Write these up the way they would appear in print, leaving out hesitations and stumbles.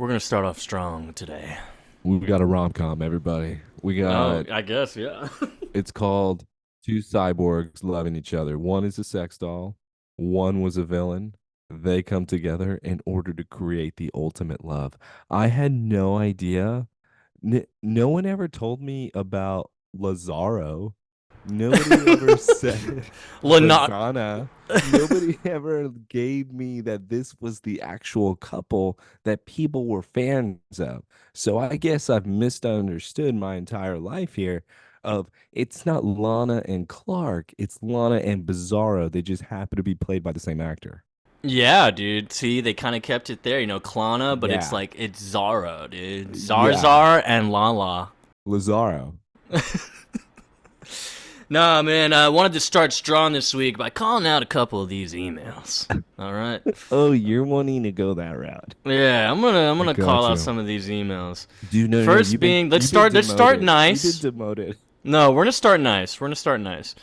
We're gonna start off strong today. We got a rom-com, everybody. We Oh, got I guess, yeah. it's called Two Cyborgs Loving Each Other. One is a sex doll, one was a villain. They come together in order to create the ultimate love. I had no idea. No one ever told me about Lazaro. Nobody ever said Not. Bizana. Nobody ever gave me that this was the actual couple that people were fans of. So I guess I've misunderstood my entire life here of it's not Lana and Clark, it's Lana and Bizarro. They just happen to be played by the same actor. Yeah, dude. See, they kind of kept it there, Clana, but it's Yeah. like it's Zorro, dude. Yeah. Zarzar and Lala. Lazaro. Nah, man. I wanted to start strong this week by calling out a couple of these emails. All right. Oh, you're wanting to go that route. Yeah, I'm I gonna call got out you. some of these emails. Dude, no, no, First you've been being, you've been let's start demoted. You've been nice. demoted. No, we're gonna start nice. We're gonna start nice.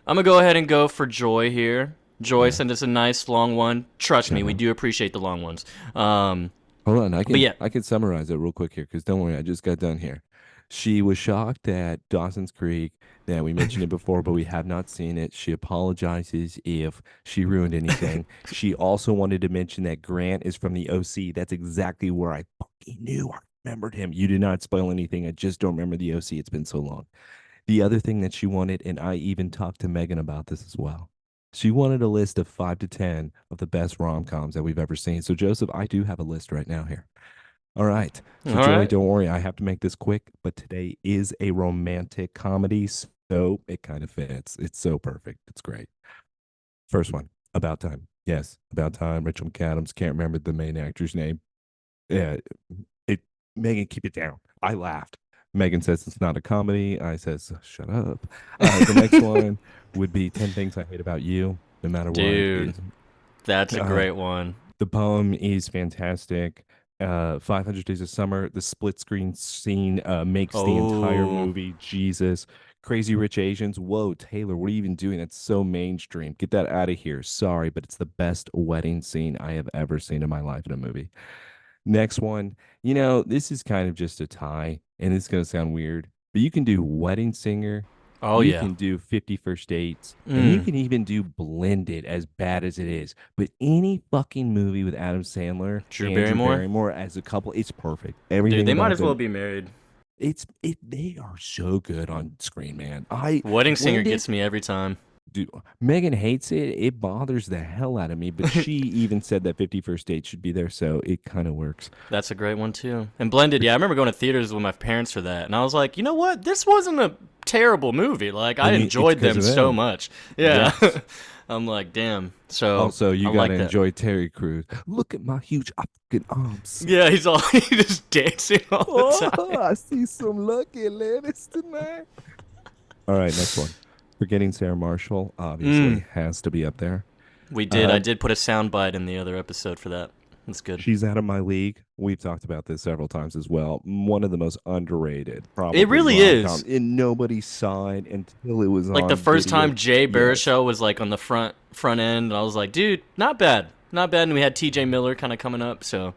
I'm gonna go ahead and go for Joy here. Joy Yeah. sent us a nice long one. Trust me, Shut we up. do appreciate the long ones. Um, Hold on, I but can yeah, I can summarize it real quick here because don't worry, I just got done here. She was shocked at Dawson's Creek. That we mentioned it before, but we have not seen it. She apologizes if she ruined anything. She also wanted to mention that Grant is from the OC. That's exactly where I fucking knew. I remembered him. You did not spoil anything. I just don't remember the OC. It's been so long. The other thing that she wanted, and I even talked to Megan about this as well. She wanted a list of 5 to 10 of the best rom coms that we've ever seen. So, Joseph, I do have a list right now here. All right. all So, Joy, right. don't worry. I have to make this quick, but today is a romantic comedy. So it kind of fits. It's so perfect. It's great. First one, About Time. Yes, About Time. Rachel McAdams. Can't remember the main actor's name. Yeah, it. Megan, keep it down. I laughed. Megan says it's not a comedy. I says, shut up. The next one would be 10 Things I Hate About You. No matter what, Dude, that's a uh, great one. the poem is fantastic. 500 Days of Summer, the split screen scene makes the entire Oh, movie. Jesus. Crazy Rich Asians. Whoa, Taylor, what are you even doing? That's so mainstream. Get that out of here. Sorry, but it's the best wedding scene I have ever seen in my life in a movie. Next one, this is kind of just a tie, and it's going to sound weird, but you can do Wedding Singer, oh you yeah. can do 50 First Dates, and you Mm. can even do Blended, as bad as it is. But any fucking movie with Adam Sandler Drew and Drew Barrymore. Barrymore as a couple, it's perfect. Dude, Everything they might about as well them, be married. they are so good on screen, man. I Wedding Singer Blended, gets me every time. dude, Megan hates it. It bothers the hell out of me, but she even said that 50 First Dates should be there, so it kind of works. That's a great one too. And Blended, yeah, I remember going to theaters with my parents for that, and I was like, you know what? This wasn't a terrible movie. Like, I And it's enjoyed because them of so them. much. Yeah. Yes. I'm like, damn. So Also, you I got to like that. enjoy Terry Crews. Look at my huge African arms. Yeah, he's all he's just dancing all the Oh, time. I see some lucky ladies tonight. All right, next one. Forgetting Sarah Marshall obviously Mm, has to be up there. we did. I Uh, did put a sound bite in the other episode for that. That's good. she's out of my league. We've talked about this several times as well. One of the most underrated, It probably really rom com, is. and nobody saw it until it was Like the on first time video. Jay Yes, Baruchel was like on the front end, and I was like, dude, not bad, not bad. And we had T.J. Miller kind of coming up, so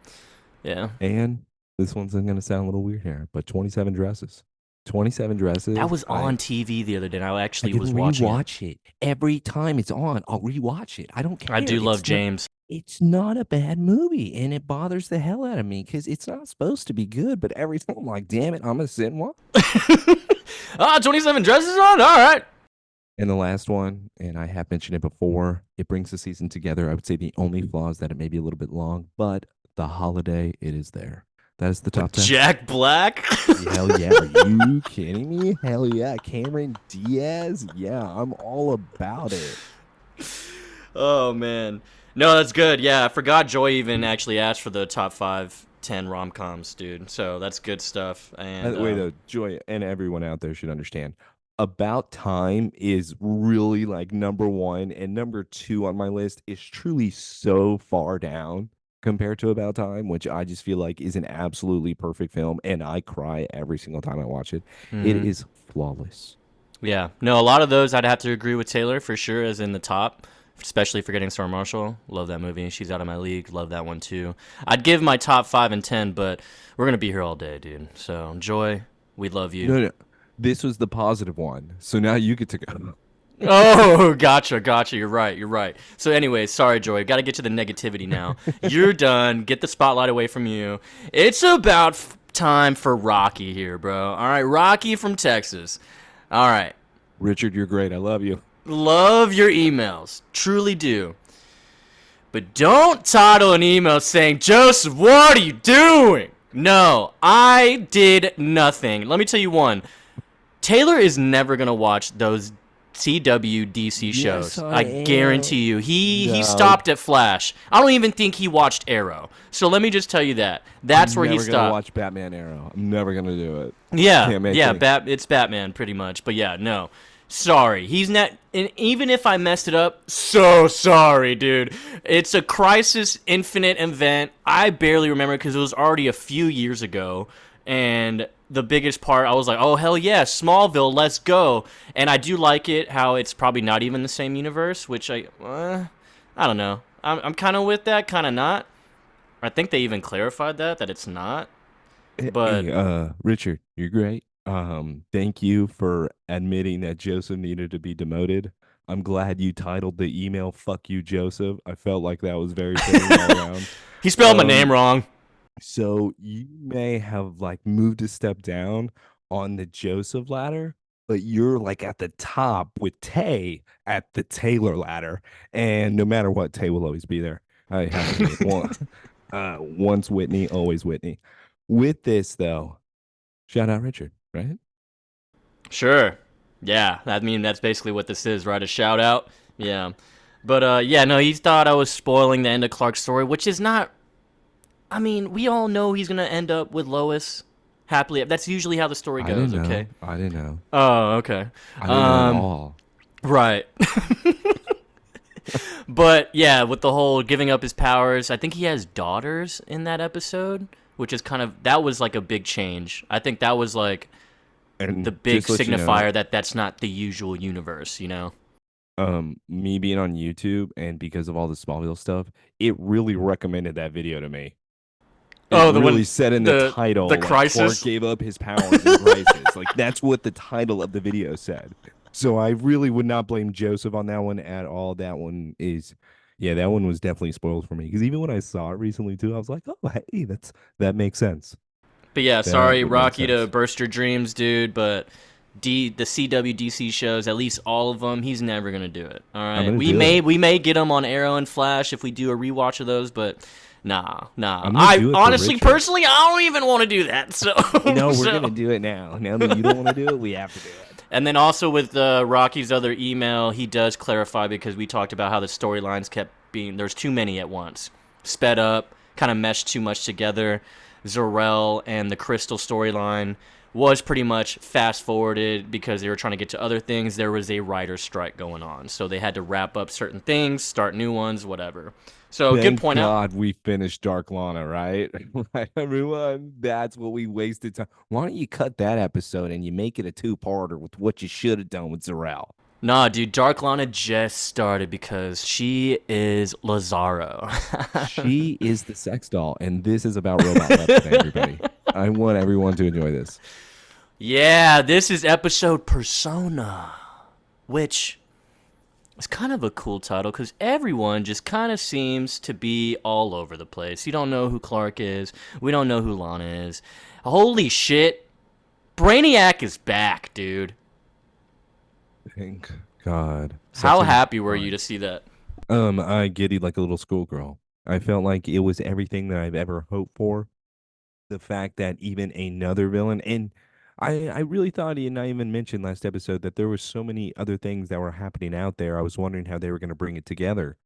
yeah. and this one's going to sound a little weird here, but 27 Dresses. 27 That Dresses. was on TV the other day, and I I actually can was watching it. rewatch it every time it's on. I'll rewatch it. I don't I care. do love James. It's not a bad movie, and it bothers the hell out of me because it's not supposed to be good. But every time I'm like, damn it, I'm gonna sit and watch. 27 dresses on? All right. And the last one, and I have mentioned it before, it brings the season together. I would say the only flaw is that it may be a little bit long, but the holiday, it is there. That is the With top 10. Jack Black? Hell yeah. Are you kidding me? Hell yeah. Cameron Diaz? Yeah, I'm all about it. Oh, man. No, that's good. Yeah, I forgot Joy even actually asked for the top 5, 10 rom-coms, dude. So that's good stuff. By And the way, though, Joy and everyone out there should understand. About Time is really like number one, and number two on my list is truly so far down compared to About Time, which I just feel like is an absolutely perfect film, and I cry every single time I watch it. It mhm. is flawless. Yeah. No, a lot of those I'd have to agree with Taylor for sure as in the top. especially Forgetting Sarah Marshall. Love that movie. She's Out of My League. Love that one too. I'd give my top 5 and 10, but we're gonna be here all day, dude. So Joy, we love you. No, no. This was the positive one. So now you get to go. Oh, gotcha. You're right. So anyway, sorry, Joy. Got to get to the negativity now. You're done. Get the spotlight away from you. It's about time for Rocky here, bro. All right, Rocky from Texas. All right. Richard, you're great. I love you. Love your emails. Truly do. But don't title an email saying, Joseph, what are you doing? No, I did nothing. Let me tell you one. Taylor is never going to watch those CW DC shows. Yes, I am. guarantee you. He No. stopped at Flash. I don't even think he watched Arrow. So let me just tell you that. That's where he Never gonna stopped. watch Batman Arrow. I'm never gonna do it. Yeah, Can't make yeah, it. it's Batman pretty much. But yeah, no. Sorry. He's not, and even if I messed it up, so sorry, dude. It's a Crisis Infinite event. I barely remember because it was already a few years ago. And the biggest part, I was like, oh, hell yeah, Smallville, let's go. And I do like it, how it's probably not even the same universe, which I don't know. I'm kind of with that, kind of not. I think they even clarified that it's not. But Hey, Richard, you're great. Thank you for admitting that Joseph needed to be demoted. I'm glad you titled the email "Fuck you, Joseph." I felt like that was very fitting all around. he spelled my name wrong. So you may have like moved a step down on the Joseph ladder, but you're like at the top with Tay at the Taylor ladder. And no matter what, Tay will always be there. I have to be once Whitney, always Whitney. With this though, shout out Richard, right? Sure. Yeah, I mean, that's basically what this is, right? A shout out. Yeah. But yeah, no, he thought I was spoiling the end of Clark's story, which is not. I mean, we all know he's gonna end up with Lois happily. That's usually how the story I goes. didn't know. Okay. I didn't know. Oh, okay. I didn't know at all. Right. But yeah, with the whole giving up his powers, I think he has daughters in that episode, which is kind of that was like a big change. I think that was like And the big just to let you know, signifier that that's not the usual universe, you know. me being on YouTube and because of all the Smallville stuff, it really recommended that video to me. It Oh, the really one, said in the title, the like, Crisis. Clark gave up his powers in Crisis. Like that's what the title of the video said. So I really would not blame Joseph on that one at all. That one is, yeah, that one was definitely spoiled for me because even when I saw it recently too, I was like, oh, hey, that makes sense. But yeah, That sorry, would make Rocky, to sense. burst your dreams, dude. But the CWDC shows, at least all of them, he's never gonna do it. All right, gonna we do may it. we may get him on Arrow and Flash if we do a rewatch of those, but nah. I'm gonna I do it for honestly, Richard. personally, I don't even want to do that. So No, we're so- gonna do it now. Now that you don't want to do it, we have to do it. And then also with Rocky's other email, he does clarify because we talked about how the storylines kept being there's too many at once, sped up, kind of meshed too much together. Jor-El and the Crystal storyline was pretty much fast forwarded because they were trying to get to other things. There was a writer's strike going on, so they had to wrap up certain things, start new ones, whatever. So Thank good point out. God we finished Dark Lana, right? Right, everyone. That's what we wasted time. Why don't you cut that episode and you make it a two-parter with what you should have done with Zor-El? Nah, dude, Dark Lana just started because she is Lazaro. She is the sex doll, and this is about robot love today, everybody. I want everyone to enjoy this. Yeah, this is episode Persona, which is kind of a cool title because everyone just kind of seems to be all over the place. You don't know who Clark is. We don't know who Lana is. Holy shit. Brainiac is back, dude. Thank God. How Such a- happy were you to see that? I giddy like a little schoolgirl. I felt like it was everything that I've ever hoped for. The fact that even another villain, and I really thought, and I even mentioned last episode that there were so many other things that were happening out there. I was wondering how they were going to bring it together.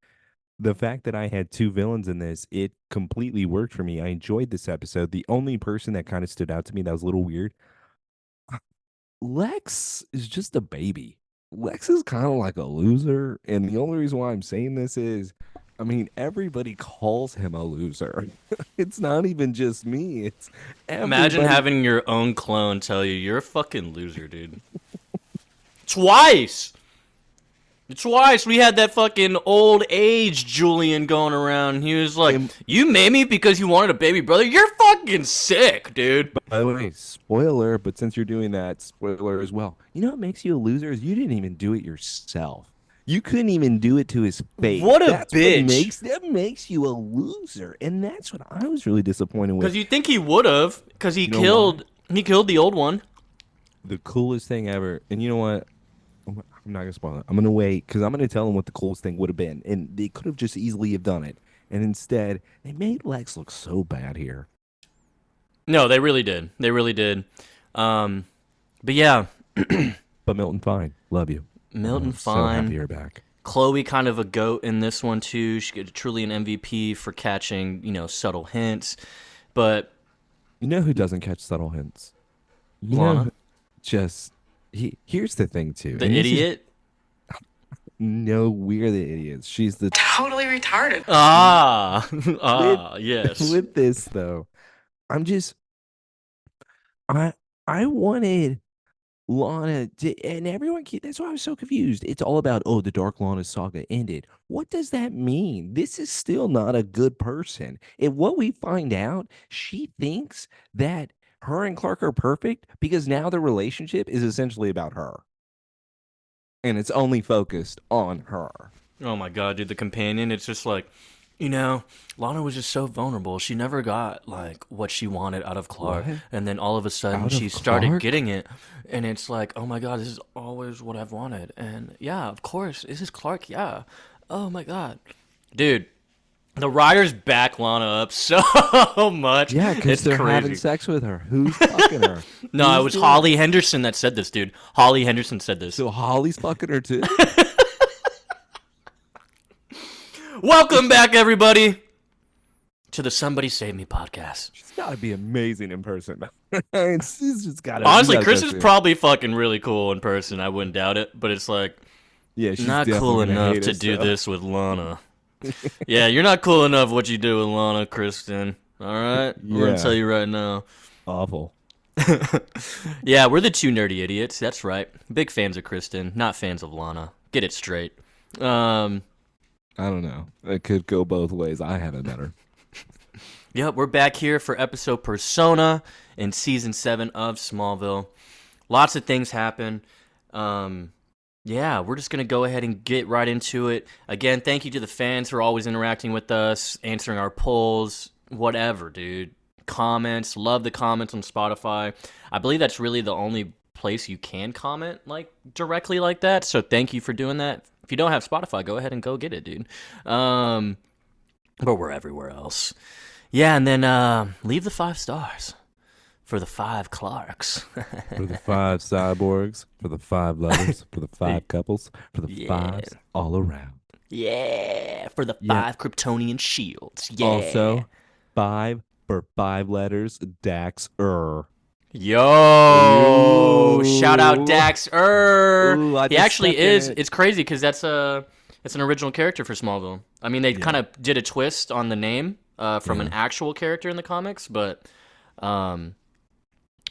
The fact that I had two villains in this, it completely worked for me. I enjoyed this episode. The only person that kind of stood out to me that was a little weird, Lex is just a baby. Lex is kind of like a loser, and the only reason why I'm saying this is, I mean, everybody calls him a loser. It's not even just me. It's Imagine everybody. having your own clone tell you you're a fucking loser, dude. Twice! Twice we had that fucking old age Julian going around. He was like, "You made me because you wanted a baby brother. You're fucking sick, dude." By the way, spoiler, but since you're doing that, spoiler as well. You know what makes you a loser is you didn't even do it yourself. You couldn't even do it to his face. What a bitch! That makes you a loser, and that's what I was really disappointed with. Because you think he would have? Because he killed the old one. The coolest thing ever, and you know what? I'm not gonna spoil it. I'm gonna wait because I'm gonna tell them what the coolest thing would have been, and they could have just easily have done it, and instead they made Lex look so bad here. No, they really did. They really did. But yeah. But Milton, fine, love you. Milton, So fine. happy you're back. Chloe, kind of a goat in this one too. She gets truly an MVP for catching, subtle hints. But You know who doesn't catch subtle hints? Lana. Here's the thing too. The idiot. No, we're the idiots. She's the Totally retarded. Yes. With this though, I'm just I wanted Lana to, and everyone. That's why I was so confused. It's all about the Dark Lana saga ended. What does that mean? This is still not a good person. And what we find out, she thinks that her and Clark are perfect because now the relationship is essentially about her, and it's only focused on her. Oh my god, dude, the companion, it's just like, Lana was just so vulnerable. She never got like what she wanted out of Clark. What? And then all of a sudden Out she of started Clark? getting it. And it's like, oh my god, this is always what I've wanted. And yeah, of course, this is Clark, yeah. Oh my god. Dude, the writers back Lana up so much. Yeah, because It's they're crazy. having sex with her. Who's fucking her? No, Who's it was doing Holly Henderson that said this, dude. Holly Henderson said this. So Holly's fucking her too. Welcome back, everybody, to the Somebody Save Me podcast. She's got to be amazing in person. It's just got to. Honestly, Chris is probably fucking really cool in person. I wouldn't doubt it, but it's like she's not definitely cool gonna enough hate to us, do though. this with Lana. Yeah, you're not cool enough what you do with Lana, Kristen. All right, I'm gonna Yeah. tell you right now. Awful. Yeah, we're the two nerdy idiots. That's right. Big fans of Kristen, not fans of Lana. Get it straight. I don't know. It could go both ways. I haven't met her. Yep, we're back here for episode Persona in season 7 of Smallville. Lots of things happen. Yeah, we're just gonna go ahead and get right into it. Again, thank you to the fans who are always interacting with us, answering our polls, whatever, dude. Comments, love the comments on Spotify. I believe that's really the only place you can comment like directly like that. So thank you for doing that. If you don't have Spotify, go ahead and go get it, dude. But we're everywhere else. Yeah, and then leave the 5 stars for the 5 Clarks. For the 5 cyborgs, for the 5 lovers, for the 5 couples, for the 5s all around. Yeah, for the 5 Yeah. Kryptonian shields. Yeah. Also, 5 for 5 letters, Dax-Ur. Yo, Ooh. shout out Dax-Ur. Ooh, I He just actually stuck in is. it. It's crazy because it's an original character for Smallville. I mean, they kind of did a twist on the name from an actual character in the comics, but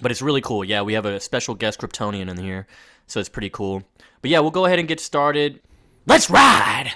it's really cool. Yeah, we have a special guest Kryptonian in here, so it's pretty cool. But yeah, we'll go ahead and get started. Let's ride.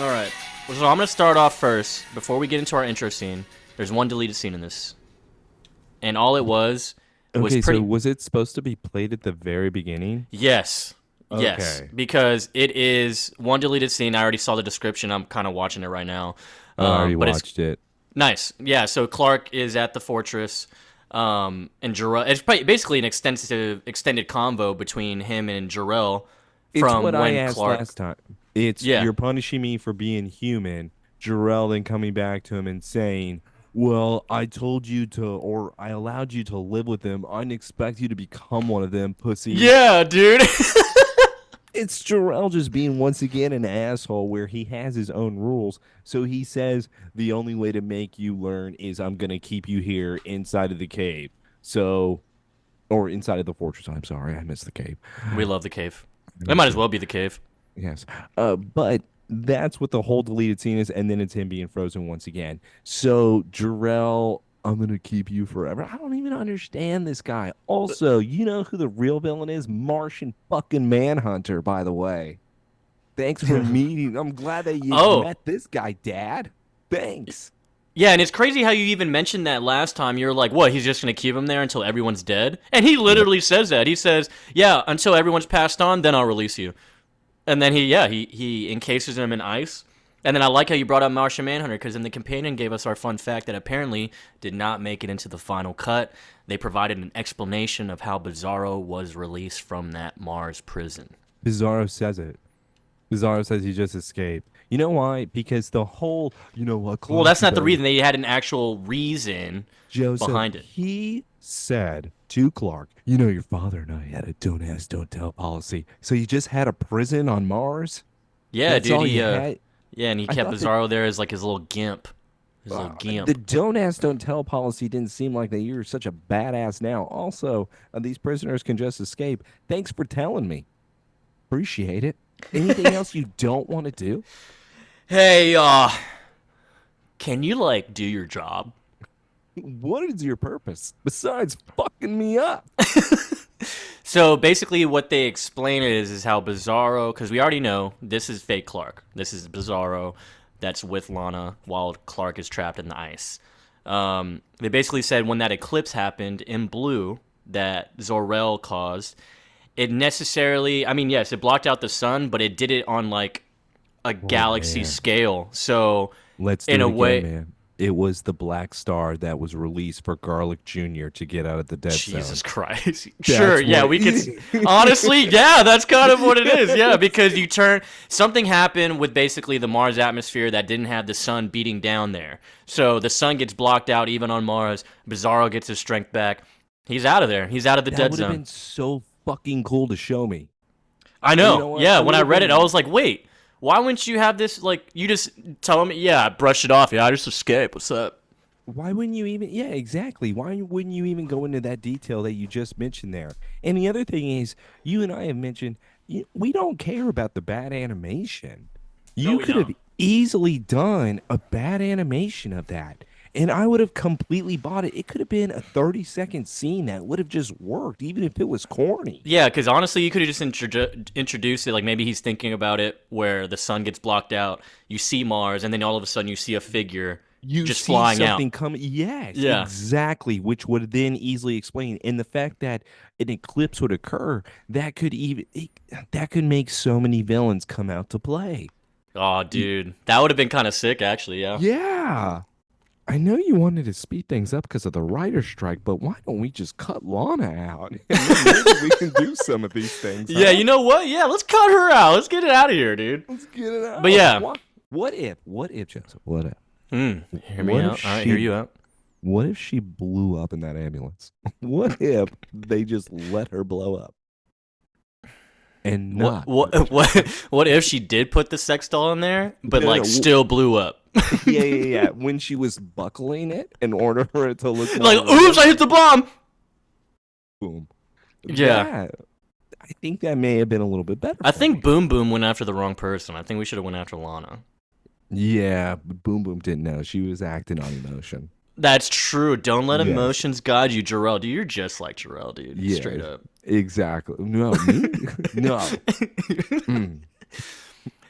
All right. So I'm going to start off first. Before we get into our intro scene, there's one deleted scene in this. And all it was Okay, pretty... so was it supposed to be played at the very beginning? Yes. Yes. Okay. Because it is one deleted scene. I already saw the description. I'm kind of watching it right now. I already but watched it. Nice. Yeah, so Clark is at the fortress. And Jor-El... It's basically an extended convo between him and Jor-El It's from what when I asked Clark... last time. It's you're punishing me for being human. Jor-El then coming back to him and saying, well, I told you to, or I allowed you to live with them. I didn't expect you to become one of them, pussy. Yeah, dude. It's Jor-El just being once again an asshole where he has his own rules. So he says the only way to make you learn is I'm gonna keep you here inside of the cave. So or inside of the fortress. I'm sorry, I missed the cave. We love the cave. It Me might as too. well be the cave. Yes. But that's what the whole deleted scene is, and then it's him being frozen once again. So Jor-El, I'm gonna keep you forever. I don't even understand this guy. Also, you know who the real villain is? Martian fucking Manhunter, by the way. Thanks for meeting. I'm glad that you Oh, met this guy, Dad. Thanks. yeah, and it's crazy how you even mentioned that last time. You're like, what, he's just going to keep him there until everyone's dead? And he Yep. literally says that. He says, yeah, until everyone's passed on, then I'll release you. And then he encases him in ice. And then I like how you brought up Martian Manhunter, because then the companion gave us our fun fact that apparently did not make it into the final cut. They provided an explanation of how Bizarro was released from that Mars prison. Bizarro says it. Bizarro says he just escaped. You know why? Because the whole, you know what, Well, Clark, that's not the reason. They had an actual reason Joseph, behind it. he said to Clark, you know, your father and I had a don't ask, don't tell policy. So you just had a prison on Mars? Yeah, That's dude. all you had? Yeah, and he I kept thought that Bizarro there as like his little gimp. His little gimp. the don't ask, don't tell policy didn't seem like that you're such a badass now. Also, these prisoners can just escape. Thanks for telling me. Appreciate it. Anything else you don't want to do? Hey, can you like do your job? What is your purpose besides fucking me up? So basically, what they explain is how Bizarro, because we already know this is fake Clark. This is Bizarro that's with Lana while Clark is trapped in the ice. They basically said when that eclipse happened in blue that Jor-El caused, it necessarily, I mean, yes, it blocked out the sun, but it did it on like a galaxy Man. scale. So Let's do in it a again, way, man. It was the black star that was released for Garlic Jr. to get out of the dead zone. Jesus Christ. Sure, yeah, what we could. it- Honestly, yeah, that's kind of what it is. Yeah, because you turn. Something happened with basically the Mars atmosphere that didn't have the sun beating down there. So the sun gets blocked out even on Mars. Bizarro gets his strength back. He's out of there. He's out of the That dead would have zone. been so fucking cool to show me. I know. You know what? Yeah, It when I would've read it, been- I was like, wait, why wouldn't you have this? Like, you just tell me, yeah, I brushed it off. Yeah, I just escaped. What's up? Why wouldn't you even? Yeah, exactly. Why wouldn't you even go into that detail that you just mentioned there? And the other thing is, you and I have mentioned we don't care about the bad animation. No, You we could have don't. easily done a bad animation of that, and I would have completely bought it. It could have been a 30-second scene that would have just worked, even if it was corny. Yeah, because honestly, you could have just introduced it. Like maybe he's thinking about it where the sun gets blocked out. You see Mars, and then all of a sudden you see a figure You just see flying something out. coming. Yes, Yeah. exactly, which would then easily explain. And the fact that an eclipse would occur, that could make so many villains come out to play. Oh, dude, that would have been kind of sick, actually. Yeah. Yeah. I know you wanted to speed things up because of the writer's strike, but why don't we just cut Lana out? And then maybe we can do some of these things. Yeah, huh? you know what? Yeah, let's cut her out. Let's get it out of here, dude. Let's get it out. But yeah. What if, Joseph? What if? Hear me What out. if All right, she- hear you out. What if she blew up in that ambulance? What if they just let her blow up? And not. What if she did put the sex doll in there, but No, like no, still blew up? Yeah. When she was buckling it in order for it to look Like, more real, oops, I hit the bomb. boom. Yeah. I think that may have been a little bit better. I for think me. Boom Boom went after the wrong person. I think we should have went after Lana. Yeah, but Boom Boom didn't know. She was acting on emotion. That's true. Don't let Yes. emotions guide you, Jor-El. Dude, you're just like Jor-El, dude. Yeah. Straight up. Exactly. No, me? No. Mm.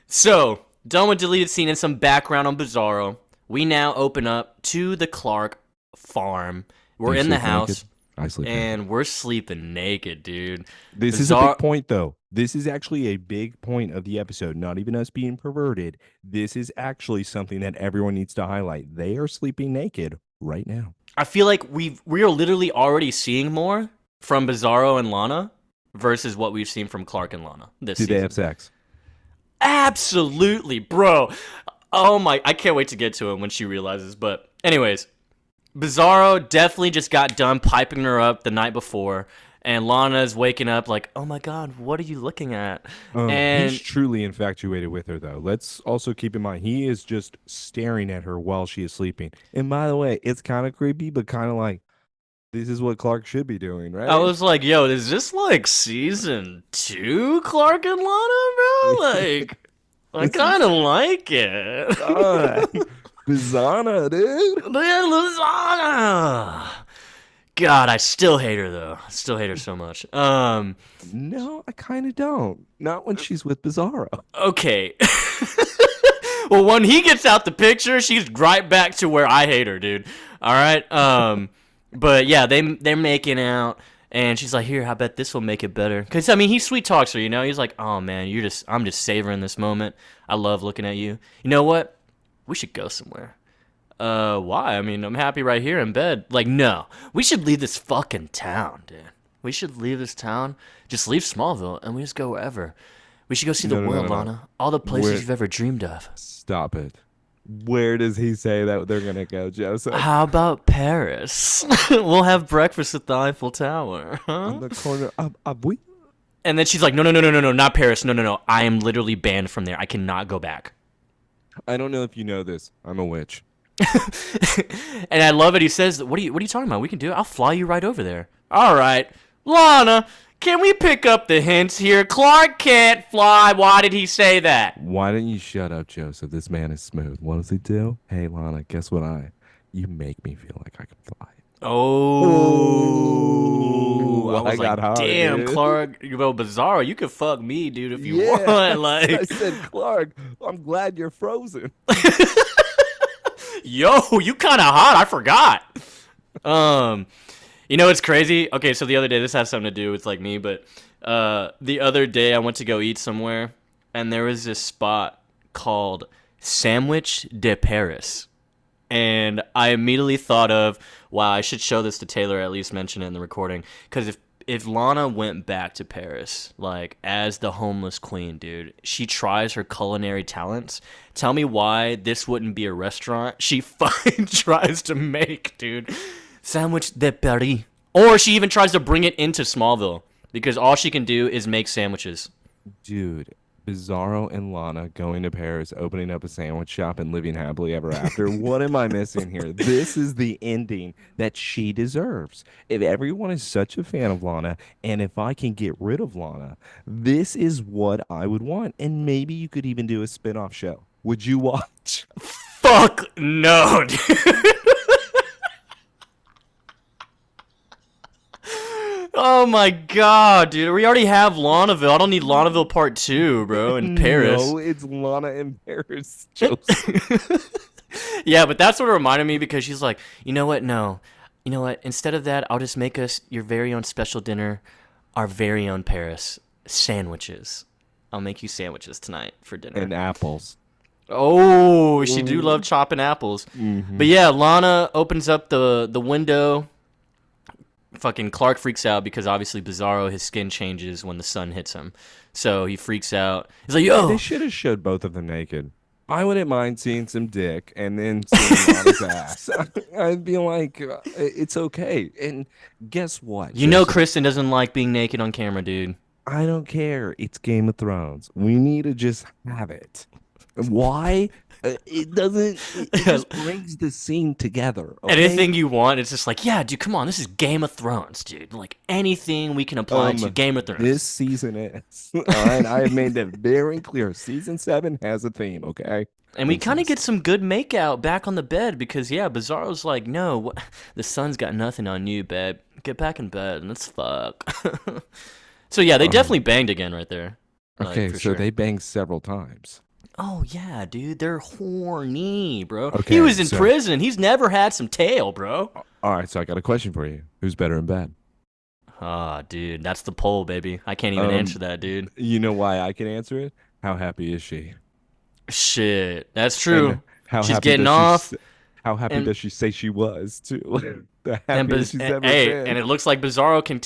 So, done with deleted scene and some background on Bizarro. We now open up to the Clark farm. We're You in the sleep house, naked? I sleep naked. and we're sleeping naked, dude. This is a Bizarro- big point, though. This is actually a big point of the episode. Not even us being perverted. This is actually something that everyone needs to highlight. They are sleeping naked right now. I feel like we are literally already seeing more from Bizarro and Lana versus what we've seen from Clark and Lana this Do season. they have sex? Absolutely, bro. Oh my, I can't wait to get to it when she realizes. But anyways, Bizarro definitely just got done piping her up the night before. And Lana's waking up like, oh my god, what are you looking at? He's And truly infatuated with her, though. Let's also keep in mind he is just staring at her while she is sleeping. And by the way, it's kind of creepy, but kind of like this is what Clark should be doing, I right? was like, yo, is this like season 2 Clark and Lana, bro? Like, I This kind is of like it. Bizana, dude. Lana. God, I still hate her though. I still hate her so much. No, I kind of don't. Not when she's with Bizarro. Okay. Well, when he gets out the picture, she's right back to where I hate her, dude. All right. But yeah, they're making out, and she's like, "Here, I bet this will make it better." Cause I mean, he sweet talks her, you know. He's like, "Oh man, I'm just savoring this moment. I love looking at you. You know what? We should go somewhere." Why? I mean, I'm happy right here in bed. Like, no, we should leave this fucking town, dude. We should leave this town. Just leave Smallville, and we just go wherever. We should go see the No, no, no, world, no, no. Lana. All the places Where? you've ever dreamed of. Stop it. Where does he say that they're gonna go, Joseph? How about Paris? We'll have breakfast at the Eiffel Tower, On huh? the corner of we. And then she's like, no, no, no, no, no, no, not Paris. No, no, no. I am literally banned from there. I cannot go back. I don't know if you know this. I'm a witch. And I love it. He says, what are you talking about? We can do it. I'll fly you right over there. All right. Lana, can we pick up the hints here? Clark can't fly. Why did he say that? Why don't you shut up, Joseph? This man is smooth. What does he do? Hey, Lana, guess what? You make me feel like I can fly. Oh, I Ooh, was I got like, hard, damn, dude. Clark, well, Bizarro, you could fuck me, dude, if you Yeah, want. I Like, said, Clark, I'm glad you're frozen. yo, you kind of hot. I forgot. Um, you know what's crazy? Okay, so the other day, this has something to do with like me, but the other day I went to go eat somewhere, and there was this spot called Sandwich de Paris. And I immediately thought of, wow, I should show this to Taylor, at least mention it in the recording. Because if Lana went back to Paris, like, as the homeless queen, dude, she tries her culinary talents. Tell me why this wouldn't be a restaurant she fucking tries to make, dude. Sandwich de Paris. Or she even tries to bring it into Smallville. Because all she can do is make sandwiches. Dude, Bizarro and Lana going to Paris, opening up a sandwich shop, and living happily ever after. What am I missing here? This is the ending that she deserves. If everyone is such a fan of Lana, and if I can get rid of Lana, this is what I would want. And maybe you could even do a spin-off show. Would you watch? Fuck no, dude. Oh my god, dude. We already have Lanaville. I don't need Lanaville Part 2, bro, in Paris. No, it's Lana in Paris, Joseph. Yeah, but that's what it reminded me because she's like, you know what? No. You know what? Instead of that, I'll just make us your very own special dinner, our very own Paris sandwiches. I'll make you sandwiches tonight for dinner. And apples. Oh, she do love chopping apples. Mm-hmm. But yeah, Lana opens up the window. Fucking Clark freaks out because obviously Bizarro, his skin changes when the sun hits him. So he freaks out. He's like, yo. They should have showed both of them naked. I wouldn't mind seeing some dick and then seeing Lana's ass. I'd be like, it's okay. And guess what? You know Joseph? Kristen doesn't like being naked on camera, dude. I don't care. It's Game of Thrones. We need to just have it. Why? It doesn't. It just brings the scene together. Okay? Anything you want, it's just like, yeah, dude, come on. This is Game of Thrones, dude. Like, anything we can apply to Game of Thrones. This season is. All right. I have made that very clear. Season 7 has a theme, okay? And we kind of get some good makeout back on the bed because, yeah, Bizarro's like, no, the sun's got nothing on you, babe. Get back in bed and let's fuck. So, yeah, they definitely banged again right there. Like, Okay, for so sure. they banged several times. Oh, yeah, dude. They're horny, bro. Okay, He was in so- prison. He's never had some tail, bro. All right, so I got a question for you. Who's better in bed? Ah, dude. That's the poll, baby. I can't even answer that, dude. You know why I can answer it? How happy is she? Shit. That's true. And how She's happy getting does she off. how happy and- does she say she was too? The And, happiest she's ever been. and it looks like Bizarro can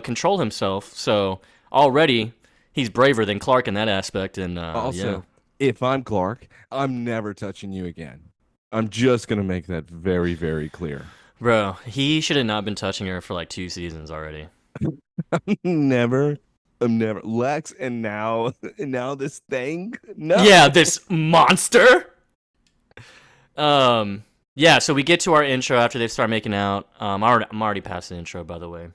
control himself. So already he's braver than Clark in that aspect. And Also, if I'm Clark, I'm never touching you again. I'm just gonna make that very, very clear. bro, he should have not been touching her for like 2 seasons already. Never. I'm never Lex, and now and now this thing. Yeah, No. this monster. Um, yeah. So we get to our intro after they start making out. I'm already past the intro, by the way.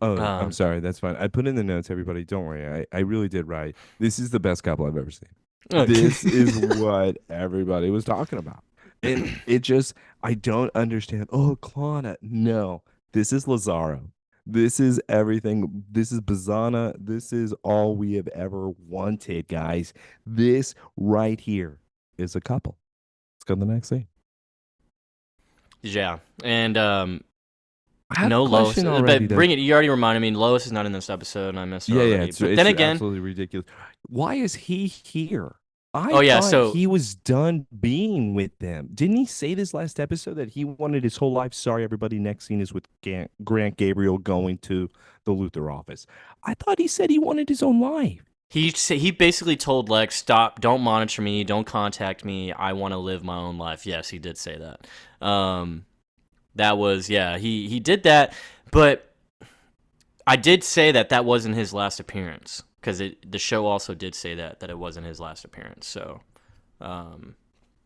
Oh, I'm Um, sorry. That's fine. I put in the notes, everybody. Don't worry. I really did right. This is the best couple I've ever seen. This is what everybody was talking about. And it just, I don't understand. Oh, Clana. No, this is Lazaro. This is everything. This is Bizana. This is all we have ever wanted, guys. This right here is a couple. Let's go to the next scene. yeah, and I have a no Lois, question already, but though. bring it. You already reminded me. Lois is not in this episode, and I missed her Yeah, yeah, already. But then it's again, absolutely ridiculous. Why is he here? I oh yeah. thought So he was done being with them. Didn't he say this last episode that he wanted his whole life? Sorry, everybody. Next scene is with Grant Gabriel going to the Luthor office. I thought he said he wanted his own life. he basically told Lex, "Stop! Don't monitor me. Don't contact me. I want to live my own life." Yes, he did say that. That was yeah. He did that, but I did say that that wasn't his last appearance because the show also did say that it wasn't his last appearance. So, um,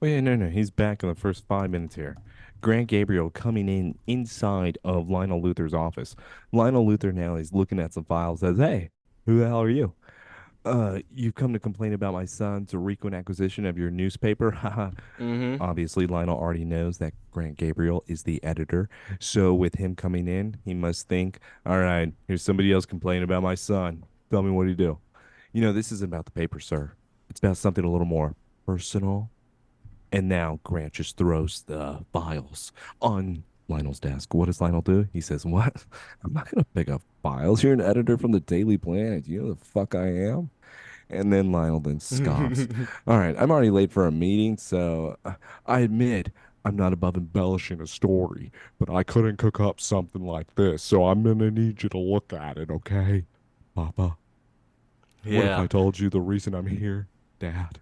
Wait, no, no. He's back in the first 5 minutes here. Grant Gabriel coming in inside of Lionel Luthor's office. Lionel Luthor now is looking at some files. Says, "Hey, who the hell are you? You've come to complain about my son's Rican acquisition of your newspaper." Haha. mm-hmm. Obviously, Lionel already knows that Grant Gabriel is the editor. So with him coming in, he must think, all right, here's somebody else complaining about my son. Tell me what he do. This isn't about the paper, sir. It's about something a little more personal. And now Grant just throws the files on Lionel's desk. What does Lionel do? He says, what? I'm not going to pick up files. You're an editor from the Daily Planet. You know the fuck I am? And then Lionel then scoffs. All right, I'm already late for a meeting, so I admit I'm not above embellishing a story, but I couldn't cook up something like this, so I'm gonna need you to look at it, okay? Papa, what if Yeah. I told you the reason I'm here, Dad,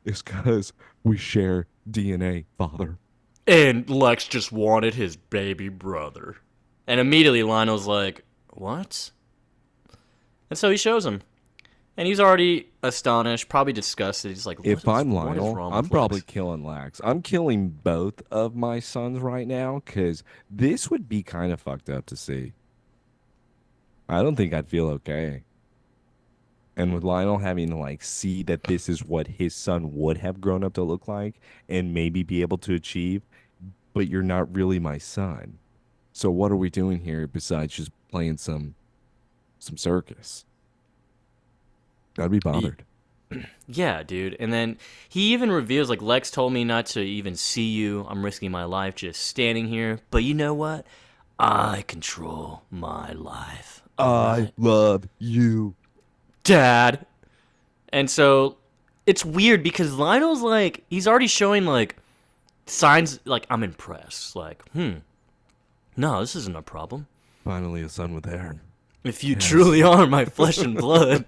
is because we share DNA, Father? And Lex just wanted his baby brother, and immediately Lionel's like, "What?" And so he shows him, and he's already astonished, probably disgusted. He's like, If I'm what is Lionel, wrong I'm with probably Lex?" killing Lax. I'm killing both of my sons right now because this would be kind of fucked up to see. I don't think I'd feel okay. And with Lionel having to like see that this is what his son would have grown up to look like and maybe be able to achieve, but you're not really my son. So what are we doing here besides just playing some circus? I'd be bothered. Yeah, dude. And then he even reveals, like, Lex told me not to even see you. I'm risking my life just standing here. But you know what? I control my life. All I right, love you. Dad. And so it's weird because Lionel's like, he's already showing, like, signs, like, I'm impressed. Like, no, this isn't a problem. Finally a son with hair. If you Yes. truly are my flesh and blood.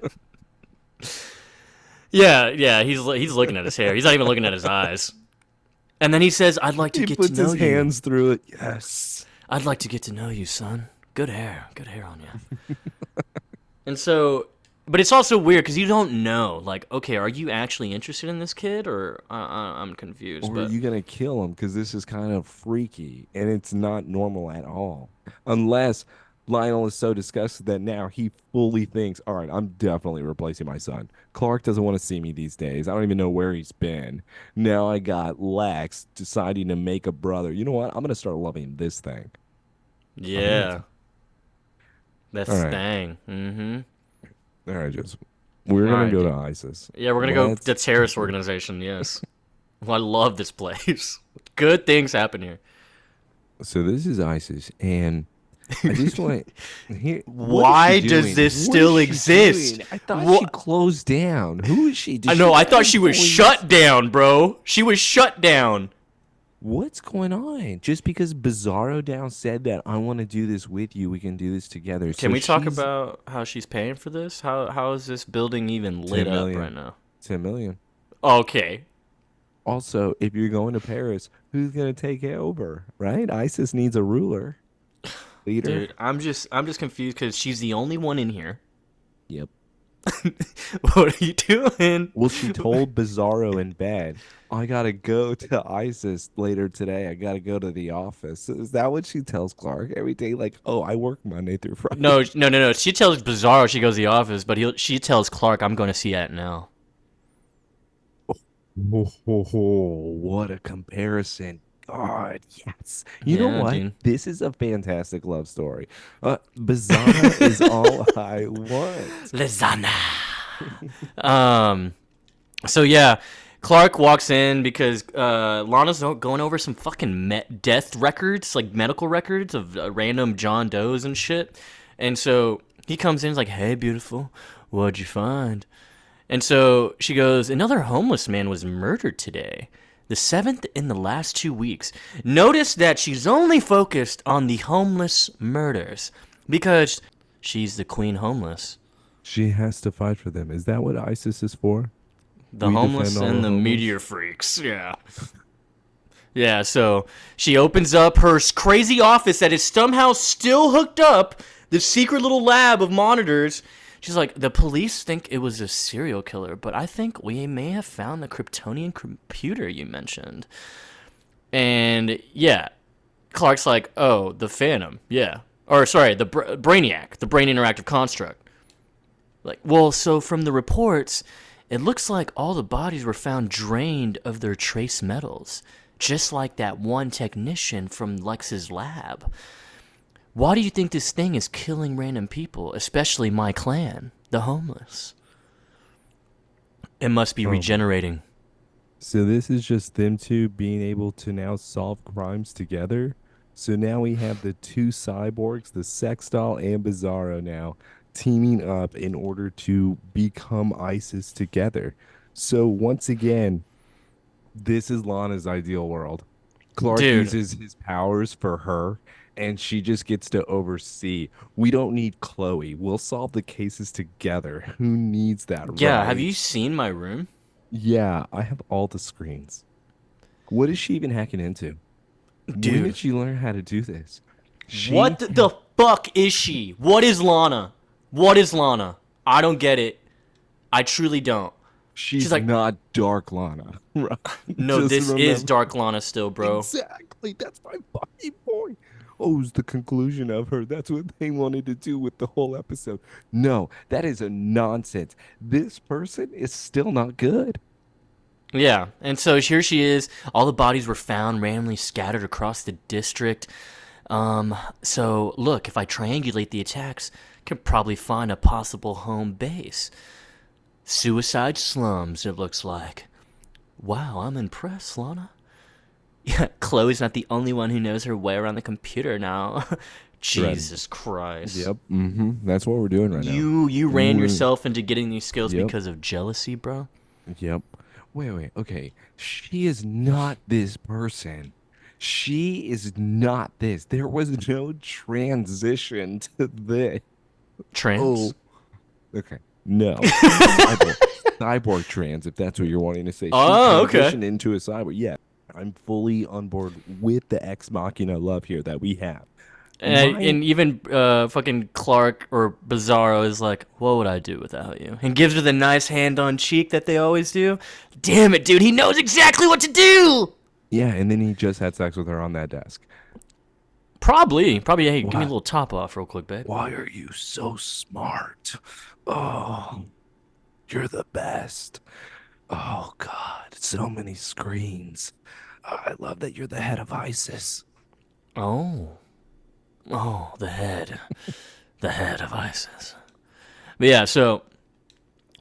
Yeah, he's looking at his hair. He's not even looking at his eyes. And then he says, "I'd like to He get to puts know his you. hands through it. Yes. I'd like to get to know you, son. Good hair on you." And so, but it's also weird because you don't know. Like, okay, are you actually interested in this kid, or I'm confused. Or are But you gonna kill him? Because this is kind of freaky and it's not normal at all. Unless Lionel is so disgusted that now he fully thinks, all right, I'm definitely replacing my son. Clark doesn't want to see me these days. I don't even know where he's been. Now I got Lex deciding to make a brother. You know what? I'm gonna start loving this thing. I'm yeah, in. All that's right. thing. Mm-hmm. All right, just we're All gonna right, go to dude. ISIS. Yeah, we're gonna go Let's the terrorist organization. Yes. Well, I love this place. Good things happen here. so this is ISIS and I just want here. What is she Why does doing? this What is still she exist? doing? I thought she What? closed down. Who is she? I Does she know. I have thought she was employees? shut down, bro. She was shut down. What's going on? Just because Bizarro down said that I want to do this with you, we can do this together. Can So we talk she's about how she's paying for this? How is this building even lit 10 up right million. now? 10 million. Okay. Also, if you're going to Paris, who's going to take it over? Right? ISIS needs a ruler. leader. Dude, I'm just confused because she's the only one in here. Yep. What are you doing? Well, she told Bizarro in bed, I gotta go to ISIS later today. I gotta go to the office. Is that what she tells Clark every day? Like, oh, I work Monday through Friday. No, no, no, no. She tells Bizarro she goes to the office, but she tells Clark I'm going to see Aunt Nell. What a comparison. God, yes. You know Yeah, what? dude. This is a fantastic love story. Bizana is all I want. Lizana. Um. So yeah, Clark walks in because Lana's going over some fucking death records, like medical records of random John Does and shit. And so he comes in, he's like, "Hey, beautiful, what'd you find?" And so she goes, "Another homeless man was murdered today. The seventh in the last 2 weeks." Notice that she's only focused on the homeless murders because she's the queen homeless. She has to fight for them. Is that what ISIS is for? The We homeless defend all and the the homeless? meteor freaks. Yeah. Yeah, so she opens up her crazy office that is somehow still hooked up, the secret little lab of monitors. She's like, the police think it was a serial killer, but I think we may have found the Kryptonian computer you mentioned. And yeah, Clark's like, oh, the Phantom, yeah. Or sorry, the Brainiac, the Brain Interactive Construct. Like, well, so from the reports, it looks like all the bodies were found drained of their trace metals, just like that one technician from Lex's lab. Why do you think this thing is killing random people, especially my clan, the homeless? It must be regenerating. So this is just them two being able to now solve crimes together. So now we have the two cyborgs, the Sex Doll and Bizarro now teaming up in order to become ISIS together. So once again, this is Lana's ideal world. Clark Dude, uses his powers for her, and she just gets to oversee. We don't need Chloe. We'll solve the cases together. Who needs that, yeah, have you right? seen my room? Yeah, I have all the screens. What is she even hacking into? When Dude, did she learn how to do this? what She the fuck is she? What is Lana? What is Lana? I don't get it. I truly don't. She's she's like, not Dark Lana, right? no, Just this is remember. Dark Lana still, bro. Exactly. That's my fucking point. Oh, it's the conclusion of her. That's what they wanted to do with the whole episode. No, that is a nonsense. This person is still not good. Yeah, and so here she is. All the bodies were found randomly scattered across the district. So look, if I triangulate the attacks, could probably find a possible home base. Suicide slums, it looks like. Wow, I'm impressed, Lana. Yeah, Chloe's not the only one who knows her way around the computer now. Right. Jesus Christ. Yep. That's what we're doing right now. You ran We're- yourself into getting these skills Yep. because of jealousy, bro? Yep. Wait. Okay. She is not this person. She is not this. There was no transition to this. Trans? Oh, okay. No. Cyborg. Cyborg trans, if that's what you're wanting to say. She Oh, okay. transitioned into a cyborg. Yeah. I'm fully on board with the ex machina love here that we have. And even fucking Clark or Bizarro is like, what would I do without you? And gives her the nice hand on cheek that they always do. Damn it, dude, he knows exactly what to do! Yeah, and then he just had sex with her on that desk. Probably, hey, give me a Why? little top off real quick, babe. Why are you so smart? Oh, you're the best. Oh, God, so many screens. I love that you're the head of ISIS. Oh. Oh, the head. The head of ISIS. But yeah, so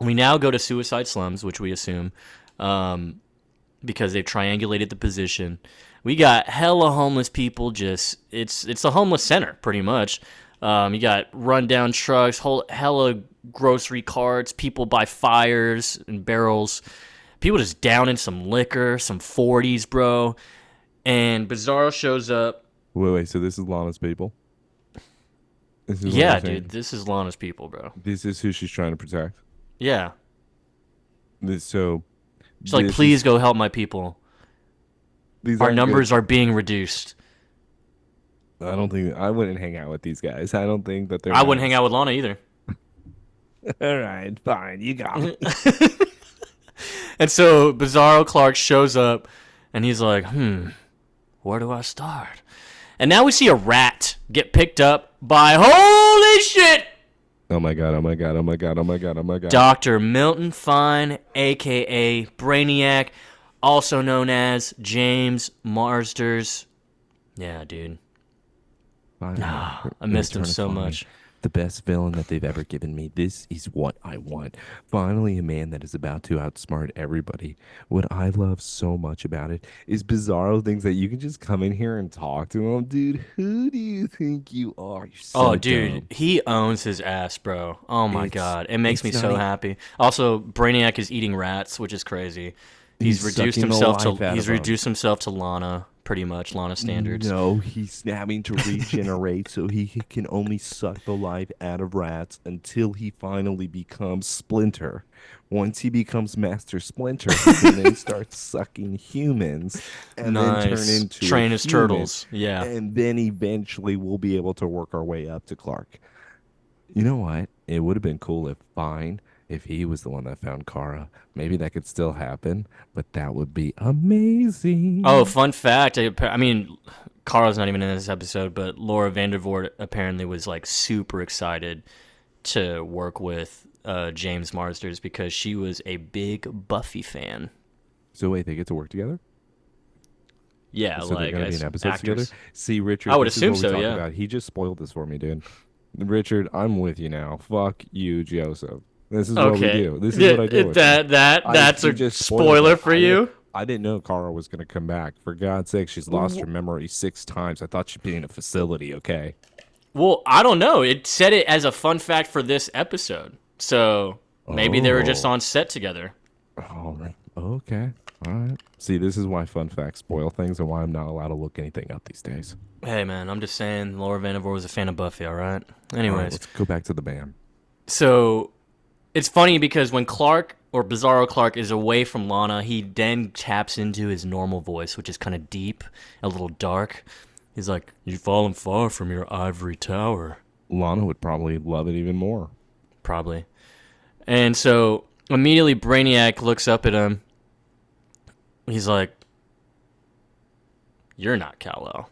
we now go to Suicide Slums, which we assume, because they've triangulated the position. We got hella homeless people. It's a homeless center pretty much. You got rundown trucks, hella grocery carts, people by fires and barrels, people just downing some liquor, some 40s, bro. And Bizarro shows up. Wait, so this is Lana's people? This is what Yeah, you're saying? dude, this is Lana's people, bro. This is who she's trying to protect. Yeah. So She's like, this please is- go help my people. these Our aren't numbers good. are being reduced. I don't think I wouldn't hang out with these guys. I don't think that they're I wouldn't hang nice. out with Lana either. All right, fine, you got me. And so Bizarro Clark shows up, and he's like, where do I start? And now we see a rat get picked up by, holy shit, Oh my god! Oh my god! Oh my god! Oh my god! Oh my god! Dr. Milton Fine, a.k.a. Brainiac, also known as James Marsters. Yeah, dude. Finally, I missed him Return of so Fine, much. the best villain that they've ever given me. This is what I want. Finally, a man that is about to outsmart everybody. What I love so much about it is Bizarro things that you can just come in here and talk to him, dude. Who do you think you are? You're Oh, so dude, dumb. he owns his ass, bro. Oh my It's god, it makes me it's not. so happy. Also, Brainiac is eating rats, which is crazy. He's sucking the life out He's of him. reduced himself to Lana, pretty much Lana standards. No, he's having to regenerate so he can only suck the life out of rats until he finally becomes Splinter. Once he becomes Master Splinter, he can then start sucking humans and then turn Nice. into a Train his human. turtles. Yeah. And then eventually we'll be able to work our way up to Clark. You know what? It would have been cool if he was the one that found Kara. Maybe that could still happen, but that would be Oh, amazing. fun fact. I mean, Carl's not even in this episode, but Laura Vandervoort apparently was like super excited to work with James Marsters because she was a big Buffy fan. So wait, they get to work together? Yeah, So they're like gonna be in as episodes together? actors. See, I Richard, would this is assume what we so, talk yeah. about. He just spoiled this for me, dude. Richard, I'm with you now. Fuck you, Joseph. This is what we Okay. do. This is what I do with him. That's He a just spoiled spoiler it. for you. I didn't know Kara was gonna come back. For God's sake, she's lost her memory 6 times. I thought she'd be in a facility, okay? Well, I don't know. It said it as a fun fact for this episode. So maybe they were just Oh. on set together. All right. Okay. All right. See, this is why fun facts spoil things and why I'm not allowed to look anything up these days. Hey, man, I'm just saying Laura Vandervoort was a fan of Buffy, all right? All right, Anyways, let's go back to the band. so it's funny because when Clark or Bizarro Clark is away from Lana, he then taps into his normal voice, which is kind of deep, a little dark. He's like, "You've fallen far from your ivory tower," Lana would probably love it even more. probably. And so immediately Brainiac looks up at him. He's like, "You're not Kal-El."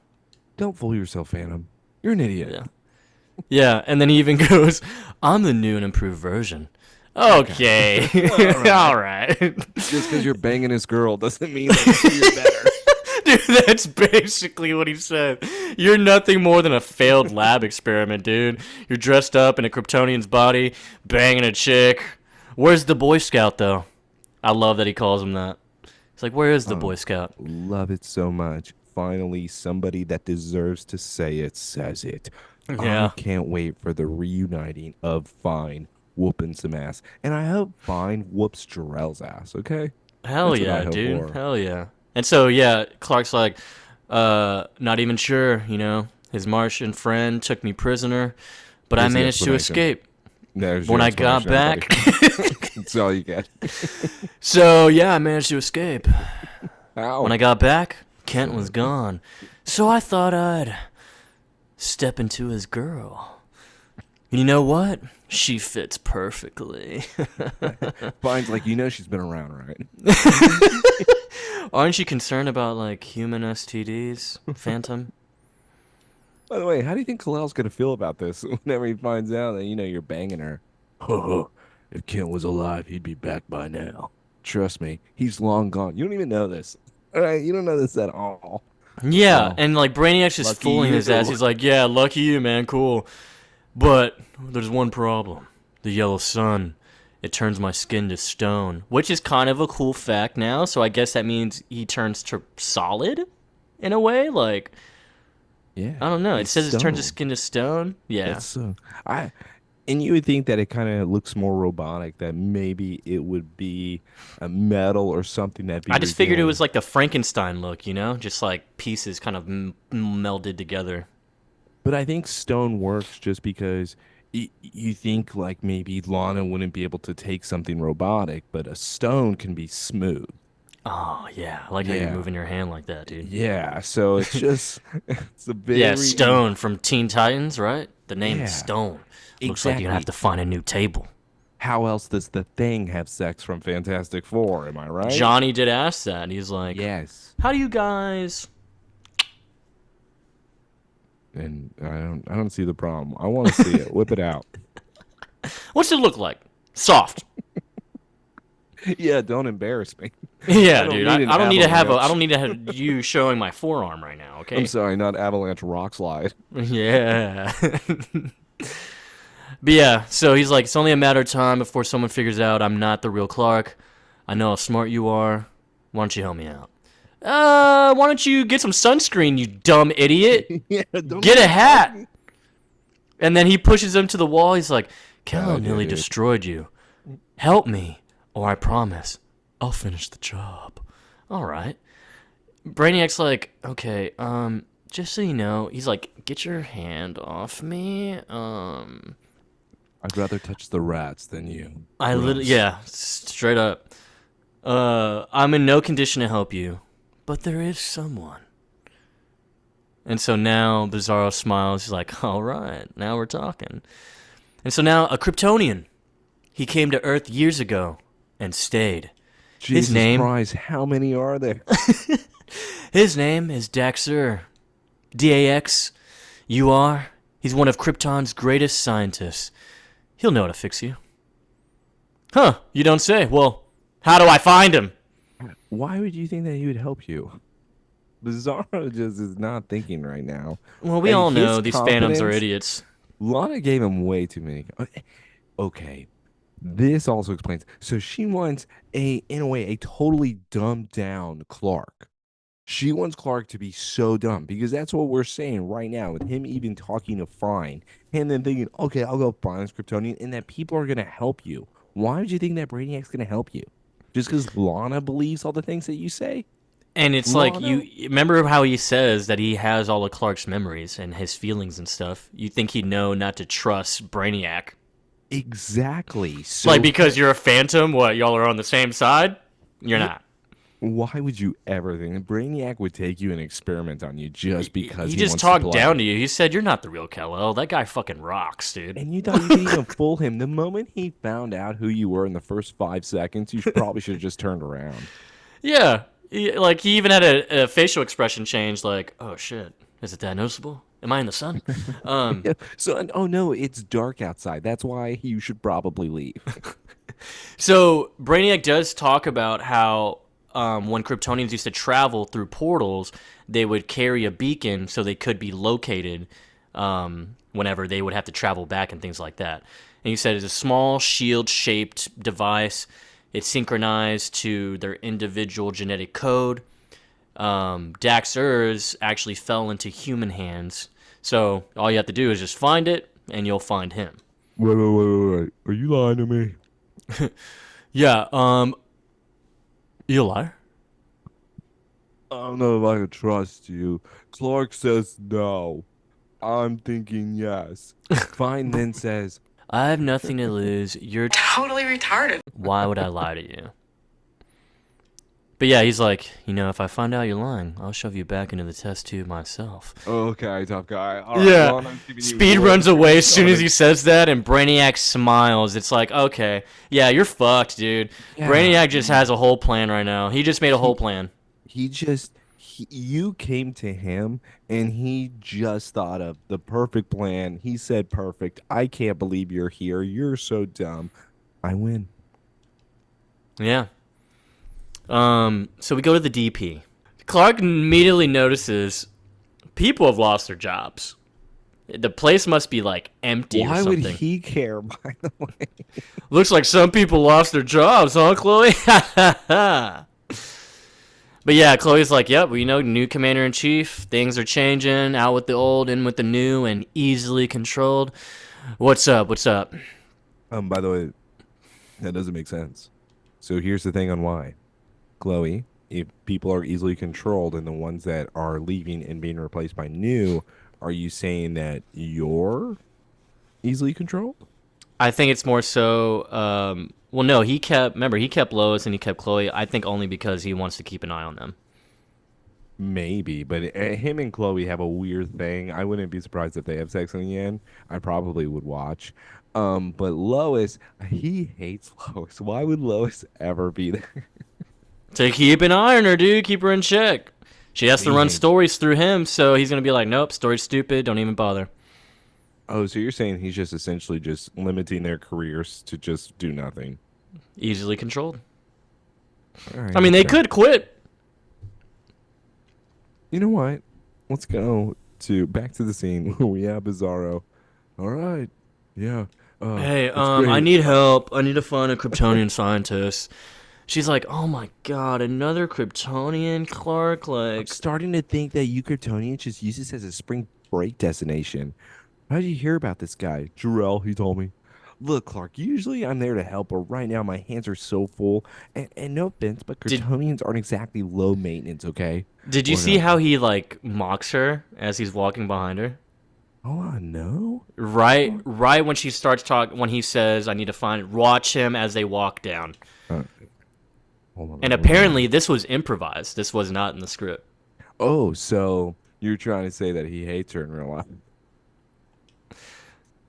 Don't fool yourself, Phantom. You're an idiot. Yeah. Yeah, and then he even goes, "I'm the new and improved version." Okay. All right. Just because you're banging his girl doesn't mean that you're better. Dude, that's basically what he said. You're nothing more than a failed lab experiment, dude. You're dressed up in a Kryptonian's body, banging a chick. Where's the Boy Scout, though? I love that he calls him that. It's like, where is the Boy Scout? Love it so much. Finally, somebody that deserves to say it says it. Yeah. I can't wait for the reuniting of Fine whooping some ass. And I hope Fine whoops Jor-El's ass, okay? Hell That's what I yeah, hope dude. for. Hell yeah. And so, yeah, Clark's like, not even sure, you know. His Martian friend took me prisoner, but I Here's the managed to explanation. escape. There's When your I got explanation, back, everybody. That's all you get. so yeah, I managed to escape. Ow. When I got back, Kent was gone. So I thought I'd step into his girl. And you know what? She fits perfectly. Fine's like, she's been around, right? Aren't you concerned about like human STDs, Phantom? By the way, how do you think Kal-El's gonna feel about this whenever he finds out that you're banging her? If Kent was alive, he'd be back by now. Trust me, he's long gone. You don't even know this. All right, you don't know this at all. Yeah, Well, and like Brainiac's just lucky fooling his ass. you. He's like, "Yeah, lucky you, man, cool." But there's one problem: the yellow sun. It turns my skin to stone, which is kind of a cool fact now. So I guess that means he turns to solid, in a way. Like Yeah, I don't know. It he's says it turns his stone. skin to stone. Yeah, That's so. And you would think that it kind of looks more robotic. That maybe it would be a metal or something that be I just figured it revealing. was like the Frankenstein look, you know, just like pieces kind of melded together. But I think stone works just because you think like maybe Lana wouldn't be able to take something robotic, but a stone can be smooth. Oh yeah, I like how you're Yeah. moving your hand like that, dude. Yeah. So it's just, it's a Yeah, very, Stone from Teen Titans, right? The name is yeah, Stone. Looks like you're gonna have exactly. to find a new table. How else does the Thing have sex from Fantastic Four? Am I right? Johnny did ask that. He's like, Yes. "How do you guys?" And I don't see the problem. I want to see it. Whip it out. What's it look like? Soft. Yeah, don't embarrass me. I Yeah, don't dude. need an I don't need to have a. I avalanche. don't need to have you showing my forearm right now. I'm Okay. sorry, not avalanche rock slide. Yeah. But yeah, so he's like, it's only a matter of time before someone figures out I'm not the real Clark. I know how smart you are. Why don't you help me out? Why don't you get some sunscreen, you dumb idiot? Yeah, don't Get a even bug hat. me. And then he pushes him to the wall. He's like, Kal Okay, nearly dude. destroyed you. Help me, or I promise I'll finish the job. All right. Brainiac's like, okay, just so you know, he's like, get your hand off me. I'd rather touch the rats than you. I literally, Gross. yeah, straight up. I'm in no condition to help you, but there is someone. And so now Bizarro smiles. He's like, all right, now we're talking. And so now a Kryptonian. He came to Earth years ago and stayed. Jesus name- Christ, how many are there? His name is Dax-Ur. Daxur. He's one of Krypton's greatest scientists. He'll know how to fix you. Huh, you don't say. Well, how do I find him? Why would you think that he would help you? Bizarro just is not thinking right now. Well, we And all know his these phantoms are confidence- idiots. Lana gave him way too many. Okay, this also explains. So she wants in a way, a totally dumbed down Clark. She wants Clark to be so dumb because that's what we're saying right now with him even talking to Fine and then thinking, okay, I'll go find this Kryptonian and that people are going to help you. Why would you think that Brainiac's going to help you? Just because Lana believes all the things that you say? And it's like, Lana? you remember how he says that he has all of Clark's memories and his feelings and stuff. You think he'd know not to trust Brainiac. Exactly. So Like, because you're a phantom, what, y'all are on the same side? You're not. why would you ever think that Brainiac would take you and experiment on you just because He he just wants talked to down to you. He said, you're not the real Kal-El. That guy fucking rocks, dude. And you thought you could even fool him. The moment he found out who you were in the first 5 seconds, you probably should have just turned around. Yeah. He even had a facial expression change, like, oh, shit. Is it that noticeable? Am I in the sun? Yeah. So, oh no, it's dark outside. That's why you should probably leave. So Brainiac does talk about how when Kryptonians used to travel through portals, they would carry a beacon so they could be located whenever they would have to travel back and things like that. And he said it's a small shield-shaped device. It's synchronized to their individual genetic code. Dax-Ur's actually fell into human hands. So all you have to do is just find it, and you'll find him. Wait. Are you lying to me? Yeah, you a liar? I don't know if I can trust you. Clark says no. I'm thinking yes. Fine then says, I have nothing to lose. You're Totally retarded. Why would I lie to you? But yeah, he's like, if I find out you're lying, I'll shove you back into the test tube myself. okay, tough guy. All right, Yeah. Lana's giving you Speed more runs away as soon as he credit. says that, and Brainiac smiles. It's like, okay, yeah, you're fucked, dude. Yeah. Brainiac just has a whole plan right now. He just made a whole plan. You came to him and he just thought of the perfect plan. He said, perfect. I can't believe you're here. You're so dumb. I win. Yeah. So we go to the DP. Clark immediately notices people have lost their jobs. The place must be like empty or Why something. would he care, by the way? Looks like some people lost their jobs, huh, Chloe? But yeah, Chloe's like, yep, new commander-in-chief. Things are changing. Out with the old, in with the new, and easily controlled. What's up? By the way, that doesn't make sense. So here's the thing on why. Chloe, if people are easily controlled and the ones that are leaving and being replaced by new, are you saying that you're easily controlled? I think it's more so. Well, no, he kept Lois and he kept Chloe. I think only because he wants to keep an eye on them. Maybe, but him and Chloe have a weird thing. I wouldn't be surprised if they have sex in the end. I probably would watch. But Lois, he hates Lois. Why would Lois ever be there? To keep an eye on her, dude, keep her in check. She has to He run hates. stories through him, so he's gonna be like, "Nope, story's stupid. Don't even bother." Oh, so you're saying he's just essentially just limiting their careers to just do nothing? Easily controlled. All right, I mean, that's they fair. could quit. You know what? Let's go to back to the scene where we have Bizarro. All right, yeah, Hey, it's I great. need help. I need to find a Kryptonian scientist. She's like, "Oh my god, another Kryptonian, Clark." I'm Like, starting to think that you Kryptonians just use this as a spring break destination. How did you hear about this guy? Jor-El, he told me. Look, Clark, usually I'm there to help, but right now my hands are so full. And no offense, but did Kryptonians aren't exactly low maintenance, okay? did you Or see no? how he like mocks her as he's walking behind her? Oh, I know. Right when she starts talking, when he says, "I need to find," watch him as they walk down. Uh, hold on, And let me apparently, this was improvised. This was not in the script. Oh, so you're trying to say that he hates her in real life?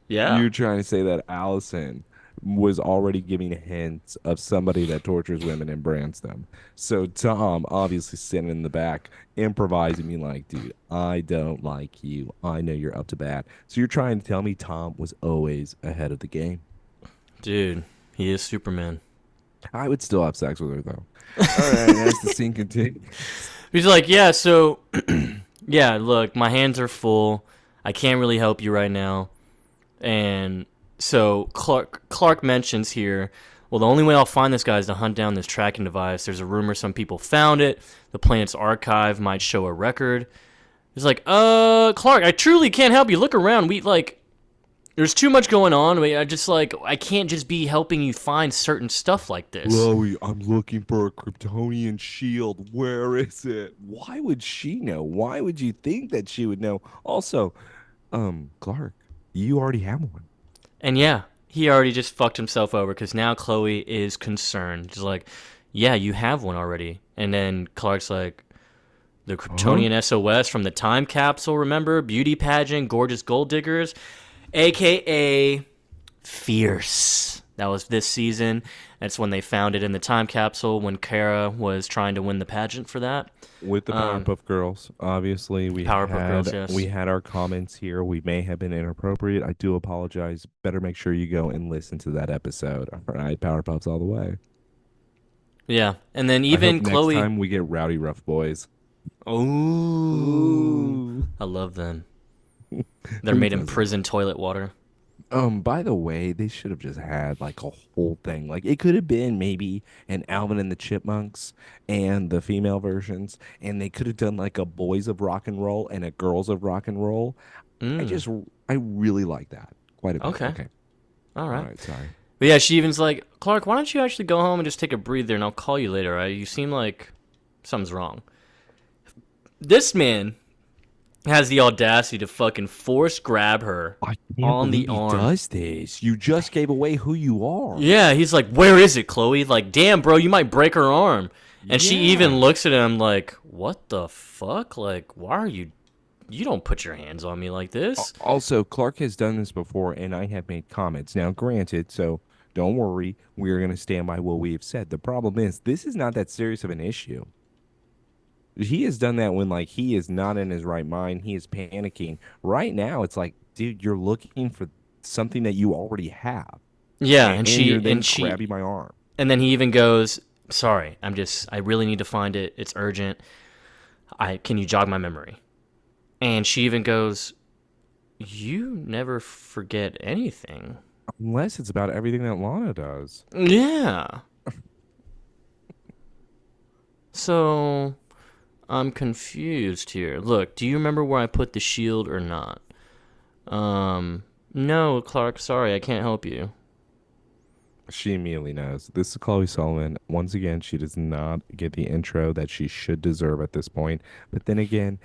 Yeah. You're trying to say that Allison was already giving hints of somebody that tortures women and brands them. So Tom, obviously sitting in the back, improvising, me like, dude, I don't like you. I know you're up to bat. So you're trying to tell me Tom was always ahead of the game. Dude, he is Superman. I would still have sex with her though. All right, as the scene continues. He's like, "Yeah, so, yeah, look, my hands are full. I can't really help you right now." And so Clark mentions here, well, the only way I'll find this guy is to hunt down this tracking device. There's a rumor some people found it. The planet's archive might show a record. He's like, Clark, I truly can't help you. Look around. There's too much going on. I can't just be helping you find certain stuff like this. Chloe, I'm looking for a Kryptonian shield. Where is it? Why would she know? Why would you think that she would know? Also, Clark, you already have one. And yeah, he already just fucked himself over because now Chloe is concerned. She's like, yeah, you have one already. And then Clark's like, the Huh? Kryptonian SOS from the time capsule, remember? Beauty pageant, gorgeous gold diggers, a.k.a. Fierce. That was this season. That's when they found it in the time capsule when Kara was trying to win the pageant for that. With the Powerpuff Girls, obviously Powerpuff Girls, yes. we had our comments here. We may have been inappropriate. I do apologize. Better make sure you go and listen to that episode. All right, Powerpuffs all the way. Yeah. And then I hope even next Chloe. time we get Rowdy Rough Boys. Ooh. Ooh. I love them. They're Who made in doesn't? prison toilet water. By the way, they should have just had like a whole thing. Like it could have been maybe an Alvin and the Chipmunks and the female versions, and they could have done like a boys of rock and roll and a girls of rock and roll. I Mm. just I really like that quite a bit. Okay. Okay. All All right. right, sorry. But yeah, she even's like, Clark, why don't you actually go home and just take a breather and I'll call you later, right? You seem like something's wrong. This man has the audacity to fucking force grab her I can't on the believe he arm. does this. You just gave away who you are. Yeah, he's like, where is it, Chloe? Like, damn, bro, you might break her arm. And she even Yeah. looks at him like, what the fuck? Like, why are you... You don't put your hands on me like this. Also, Clark has done this before, and I have made comments. Now, granted, so don't worry, we're going to stand by what we have said. The problem is, this is not that serious of an issue. He has done that when, like, he is not in his right mind. He is panicking. Right now, it's like, dude, you're looking for something that you already have, Yeah, and, and and you're she... then And she... grabbing my arm. And then he even goes, sorry, I really need to find it. It's urgent. Can you jog my memory? And she even goes, you never forget anything. Unless it's about everything that Lana does. Yeah. So, I'm confused here. Look, do you remember where I put the shield or not? No, Clark, sorry, I can't help you. She immediately knows. This is Chloe Sullivan. Once again, she does not get the intro that she should deserve at this point. But then again,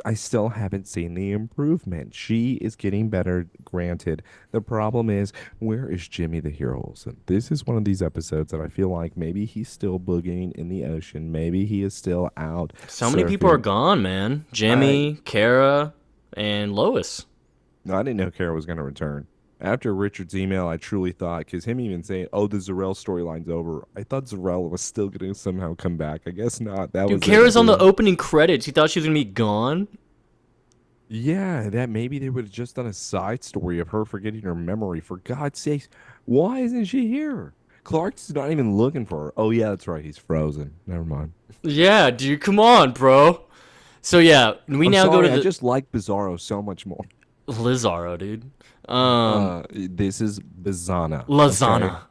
I still haven't seen the improvement. She is getting better, granted. The problem is, where is Jimmy the Hero Olsen? This is one of these episodes that I feel like maybe he's still boogieing in the ocean. Maybe he is still out So many people are surfing. gone, man. Jimmy, Kara, and Lois. No, I didn't know Kara was going to return. After Richard's email, I truly thought, because him even saying, "Oh, the Zor-El storyline's over," I thought Zor-El was still going to somehow come back. I guess not. That Dude, was it. Kara's on the opening credits. You thought she was gonna be gone? Yeah, that maybe they would have just done a side story of her forgetting her memory. For God's sakes, why isn't she here? Clark's not even looking for her. Oh yeah, that's right. He's frozen. Never mind. Yeah, dude, come on, bro. So yeah, we I'm now sorry. go to I the just like Bizarro so much more. Bizarro, dude. This is Bizana. Okay? Lasagna.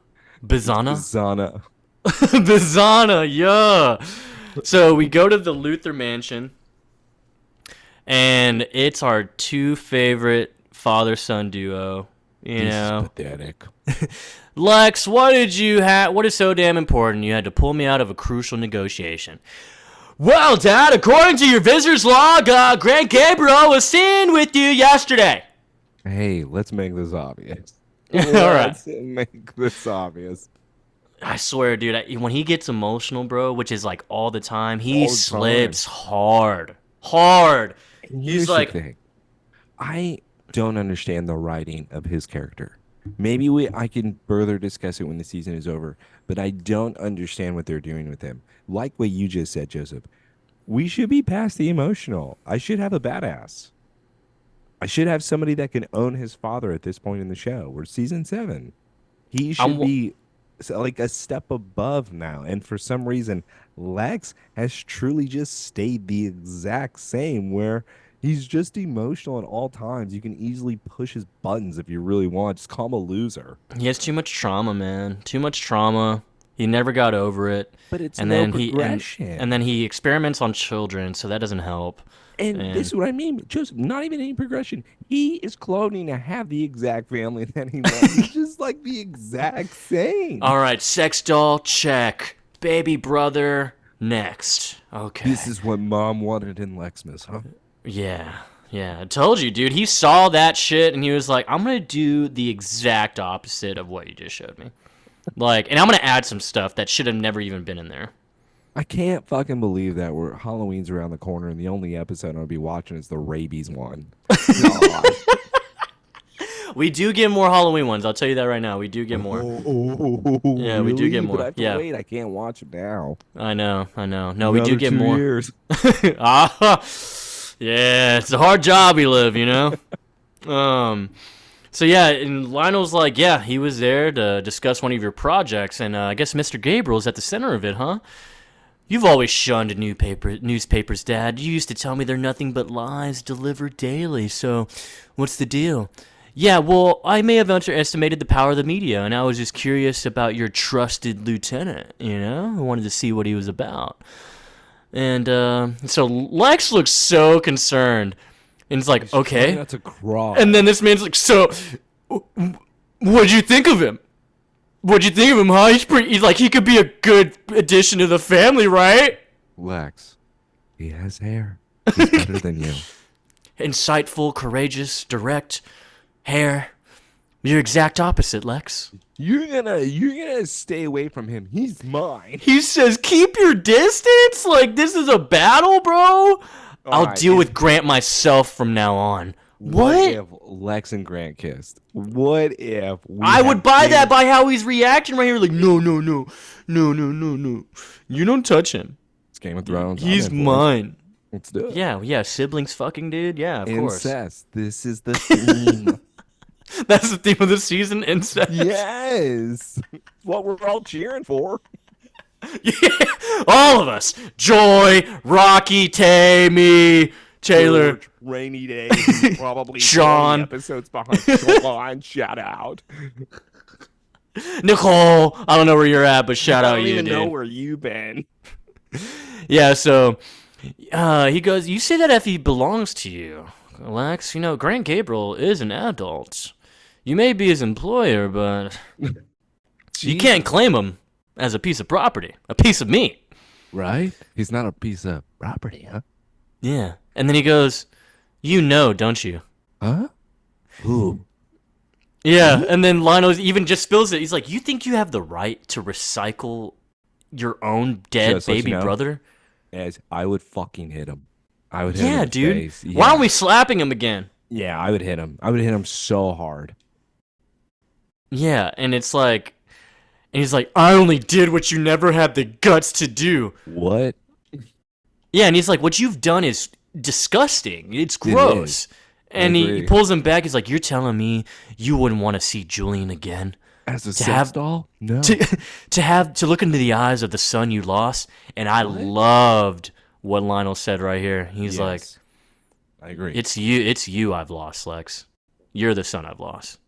It's Bizana? Bizana. Bizana, yeah. So we go to the Luthor mansion, and it's our two favorite father-son duo. You This know, is pathetic. Lex, what did you have? What is so damn important? You had to pull me out of a crucial negotiation. Well, Dad, according to your visitor's log, Grant Gabriel was seen with you yesterday. Hey, let's make this obvious. All right. Let's make this obvious. I swear, dude, when he gets emotional, bro, which is like all the time, he All the slips hard. Hard. And He's here's the like, thing. I don't understand the writing of his character. Maybe I can further discuss it when the season is over, but I don't understand what they're doing with him. Like what you just said, Joseph. We should be past the emotional. I should have a badass. I should have somebody that can own his father at this point in the show. We're season 7. He I'm, should be like a step above now. And for some reason, Lex has truly just stayed the exact same, where he's just emotional at all times. You can easily push his buttons if you really want. Just call him a loser. he has too much trauma, man. Too much trauma. He never got over it. But it's And no then progression. and then he experiments on children, so that doesn't help. And And this is what I mean. Just not even any progression. He is cloning to have the exact family that he wants. It's just like the exact same. all right, sex doll, check. Baby brother, next. Okay. This is what mom wanted in Lexmas, huh? Yeah, yeah. I told you, dude. He saw that shit and he was like, I'm gonna do the exact opposite of what you just showed me. Like, and I'm gonna add some stuff that should have never even been in there. I can't fucking believe that Halloween's around the corner and the only episode I'll be watching is the rabies one. God. We do get more Halloween ones. I'll tell you that right now. We do get more. Yeah, we do really? get more. But I have to Yeah. wait. I can't watch it now. I know. No, we do Another get 2 more. years. Ah, yeah, it's a hard job we live, you know. So yeah, and Lionel's like, yeah, he was there to discuss one of your projects, and I guess Mr. Gabriel's at the center of it, huh? You've always shunned newspapers, Dad. You used to tell me they're nothing but lies delivered daily. So, what's the deal? Yeah, well, I may have underestimated the power of the media, and I was just curious about your trusted lieutenant. You know, I wanted to see what he was about. And so Lex looks so concerned, and he's like, "Okay." That's a crawl. And then this man's like, "So, what'd you think of him? What'd you think of him, huh? He's like, he could be a good addition to the family, right?" Lex, he has hair. He's better than you. Insightful, courageous, direct, hair. You're exact opposite, Lex. You're gonna stay away from him. He's mine. He says, keep your distance? Like, this is a battle, bro? I'll right, deal with Grant myself from now on. What What? if Lex and Grant kissed? What if I would buy that by how he's reacting right here. Like, no. You don't touch him. It's Game of Thrones. He's I'm in for it. mine. Let's do it. Yeah, siblings fucking, dude. Yeah, of course. Incest. This is the theme. That's the theme of the season, incest. Yes. What we're all cheering for. Yeah, all of us. Joy, Rocky, Tammy, Taylor. George, Rainy Day. Probably Sean. 20 episodes behind Sean. Shout out. Nicole, I don't know where you're at, but shout I out don't you, even know dude. where you've been. Yeah, so he goes, you say that if he belongs to you, Lex, Grant Gabriel is an adult. You may be his employer, but You can't claim him as a piece of property, a piece of meat. Right? He's not a piece of property, huh? Yeah. And then he goes, "You know, don't you?" Huh? Who? Yeah. Me? And then Lionel even just spills it. He's like, "You think you have the right to recycle your own dead Just let you baby know, brother?" as I would fucking hit him. I would hit him in Yeah, the dude. face. Why aren't Yeah. we slapping him again? Yeah, I would hit him. I would hit him so hard. Yeah. And he's like, "I only did what you never had the guts to do." What? Yeah, and he's like, "What you've done is disgusting. It's It is. gross." I And he agree. pulls him back. He's like, "You're telling me you wouldn't want to see Julian again? As a To sex have doll? No. to look into the eyes of the son you lost?" And I What? loved what Lionel said right here. He's like, Yes. I agree. It's you I've lost, Lex. You're the son I've lost."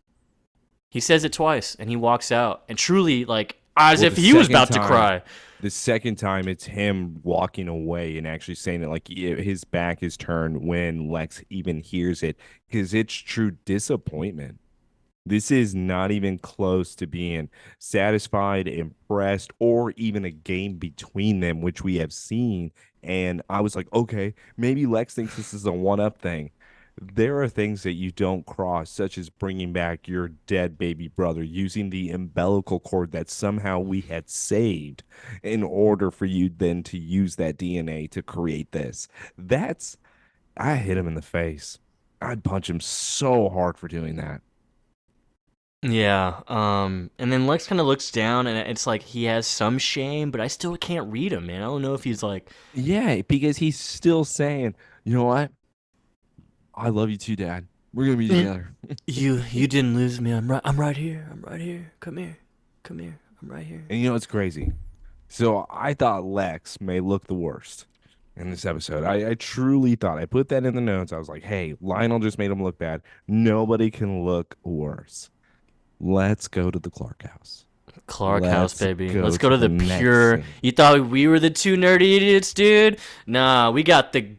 He says it twice, and he walks out, and truly, like, as Well, if the he was second about to time- cry. The second time, it's him walking away and actually saying it like his back is turned when Lex even hears it, because it's true disappointment. This is not even close to being satisfied, impressed, or even a game between them, which we have seen. And I was like, okay, maybe Lex thinks this is a one-up thing. There are things that you don't cross, such as bringing back your dead baby brother, using the umbilical cord that somehow we had saved in order for you then to use that DNA to create this. I hit him in the face. I'd punch him so hard for doing that. Yeah. And then Lex kind of looks down, and it's like he has some shame, but I still can't read him, man. I don't know if he's like, Yeah, because he's still saying, you know what? I love you too, Dad. We're gonna be together. you didn't lose me. I'm right here. I'm right here. Come here. Come here. I'm right here. And you know what's crazy? So I thought Lex may look the worst in this episode. I truly thought. I put that in the notes. I was like, hey, Lionel just made him look bad. Nobody can look worse. Let's go to the Clark house. Clark House, Let's baby. go Let's go to to the the next pure. scene. You thought we were the two nerdy idiots, dude? Nah, we got the.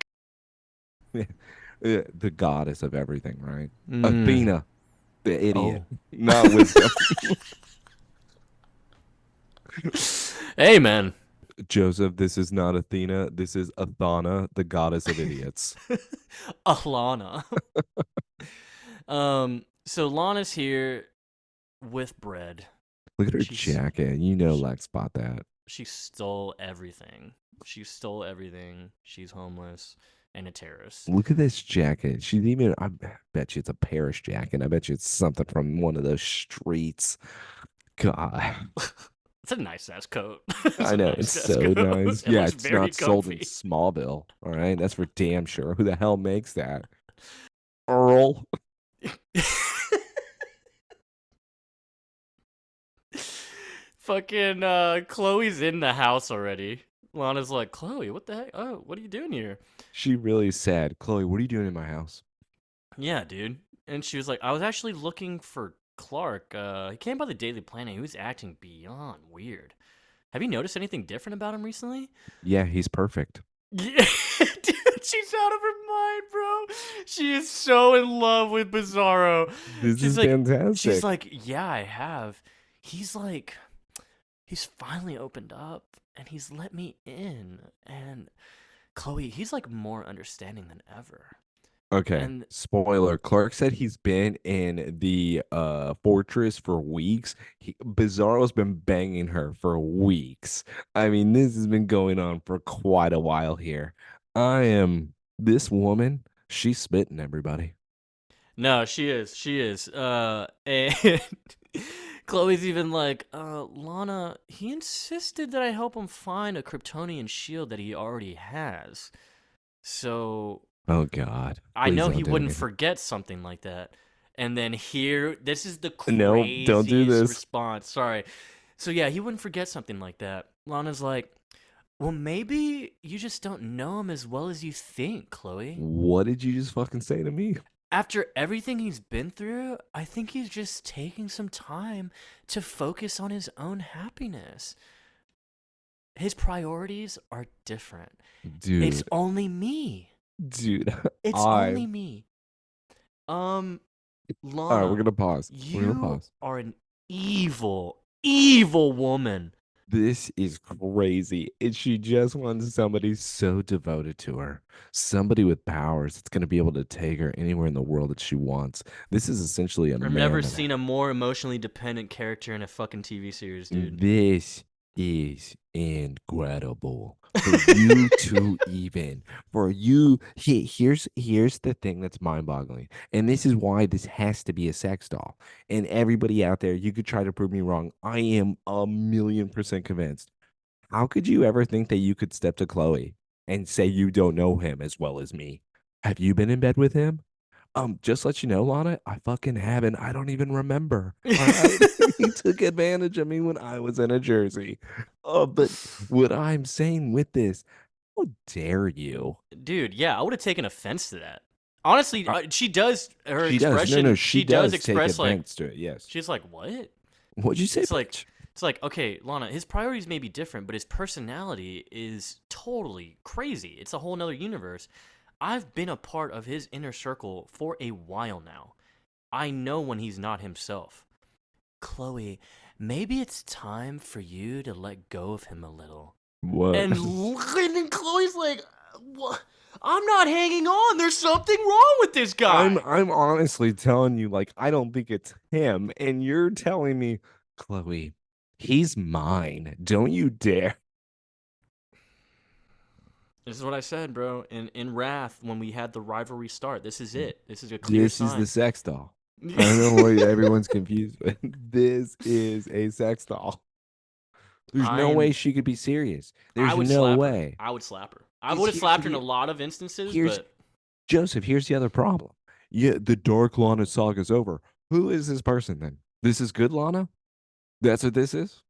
The goddess of everything, right? Mm. Athena, the idiot, Oh. not wisdom. Hey, man. Joseph, this is not Athena. This is Athana, the goddess of idiots. Alana. So Lana's here with bread. Look at her She's- jacket. You know Lex bought that. She stole everything. She stole everything. She's homeless and a terrorist. Look at this jacket. She's even, I bet you it's a Paris jacket. I bet you it's something from one of those streets. God. It's a nice ass coat. I know. It's so nice. It Yeah, looks it's very not sold in comfy. Smallville. All right. That's for damn sure. Who the hell makes that? Earl. Fucking Chloe's in the house already. Lana's like, "Chloe, what the heck? Oh, what are you doing here?" She really said, Chloe, what are you doing in my house? Yeah, dude. And she was like, "I was actually looking for Clark. He came by the Daily Planet. He was acting beyond weird. Have you noticed anything different about him recently?" Yeah, he's perfect. Yeah, dude, she's out of her mind, bro. She is so in love with Bizarro. This She's is like, fantastic. She's like, "Yeah, I have. He's like, he's finally opened up, and he's let me in. And Chloe, he's like more understanding than ever." Okay. And Spoiler. Clark said he's been in the fortress for weeks. Bizarro's been banging her for weeks. I mean, this has been going on for quite a while here. This woman, she's spitting everybody. no, she is. She is. And Chloe's even like, "Lana, he insisted that I help him find a Kryptonian shield that he already has. So Oh God. I Please know don't he do wouldn't it. forget something like that." And then here, this is the No, craziest don't do this. response. Sorry. So yeah, he wouldn't forget something like that. Lana's like, "Well, maybe you just don't know him as well as you think, Chloe. What did you just fucking say to me? After everything he's been through, I think he's just taking some time to focus on his own happiness. His priorities are different. Dude. It's only me. Dude. It's only me. Lana, All right, we're gonna pause. We're gonna you pause. are an evil, evil woman. This is crazy. And she just wants somebody so devoted to her, somebody with powers that's going to be able to take her anywhere in the world that she wants. This is essentially a I've never man seen that a more emotionally dependent character in a fucking TV series, dude. this is incredible. For you to even, for you, here's the thing that's mind-boggling. And this is why this has to be a sex doll. And everybody out there, you could try to prove me wrong. I am 1,000,000% convinced. How could you ever think that you could step to Chloe and say you don't know him as well as me? Have you been in bed with him? Just let you know, Lana, I fucking haven't. I don't even remember. All right. He took advantage of me when I was in a jersey. But what I'm saying with this, how dare you? Dude, yeah, I would have taken offense to that. Honestly, Uh, she does her she does. No, no, expression. she She does does take express like advantage to it. Yes. she's like, what? What'd you say, It's like bitch? it's like, okay, Lana, his priorities may be different, but his personality is totally crazy. It's a whole nother universe. I've been a part of his inner circle for a while now. I know when he's not himself. Chloe, maybe it's time for you to let go of him a little. What? And then Chloe's like, what? I'm not hanging on. There's something wrong with this guy. I'm honestly telling you, like, I don't think it's him, and you're telling me, Chloe, he's mine. Don't you dare. This is what I said, bro. In Wrath, when we had the rivalry start, this is it. This is a clear This is the sign. sex doll. I don't know what everyone's confused with. This is a sex doll. There's no way I'm. she could be serious. I There's would no slap her. way. I would slap her. I 'Cause would have slapped her in a here- lot of instances, here's but Joseph. Here's the other problem. Yeah, the Dark Lana saga's over. Who is this person then? This is good Lana? That's what this is?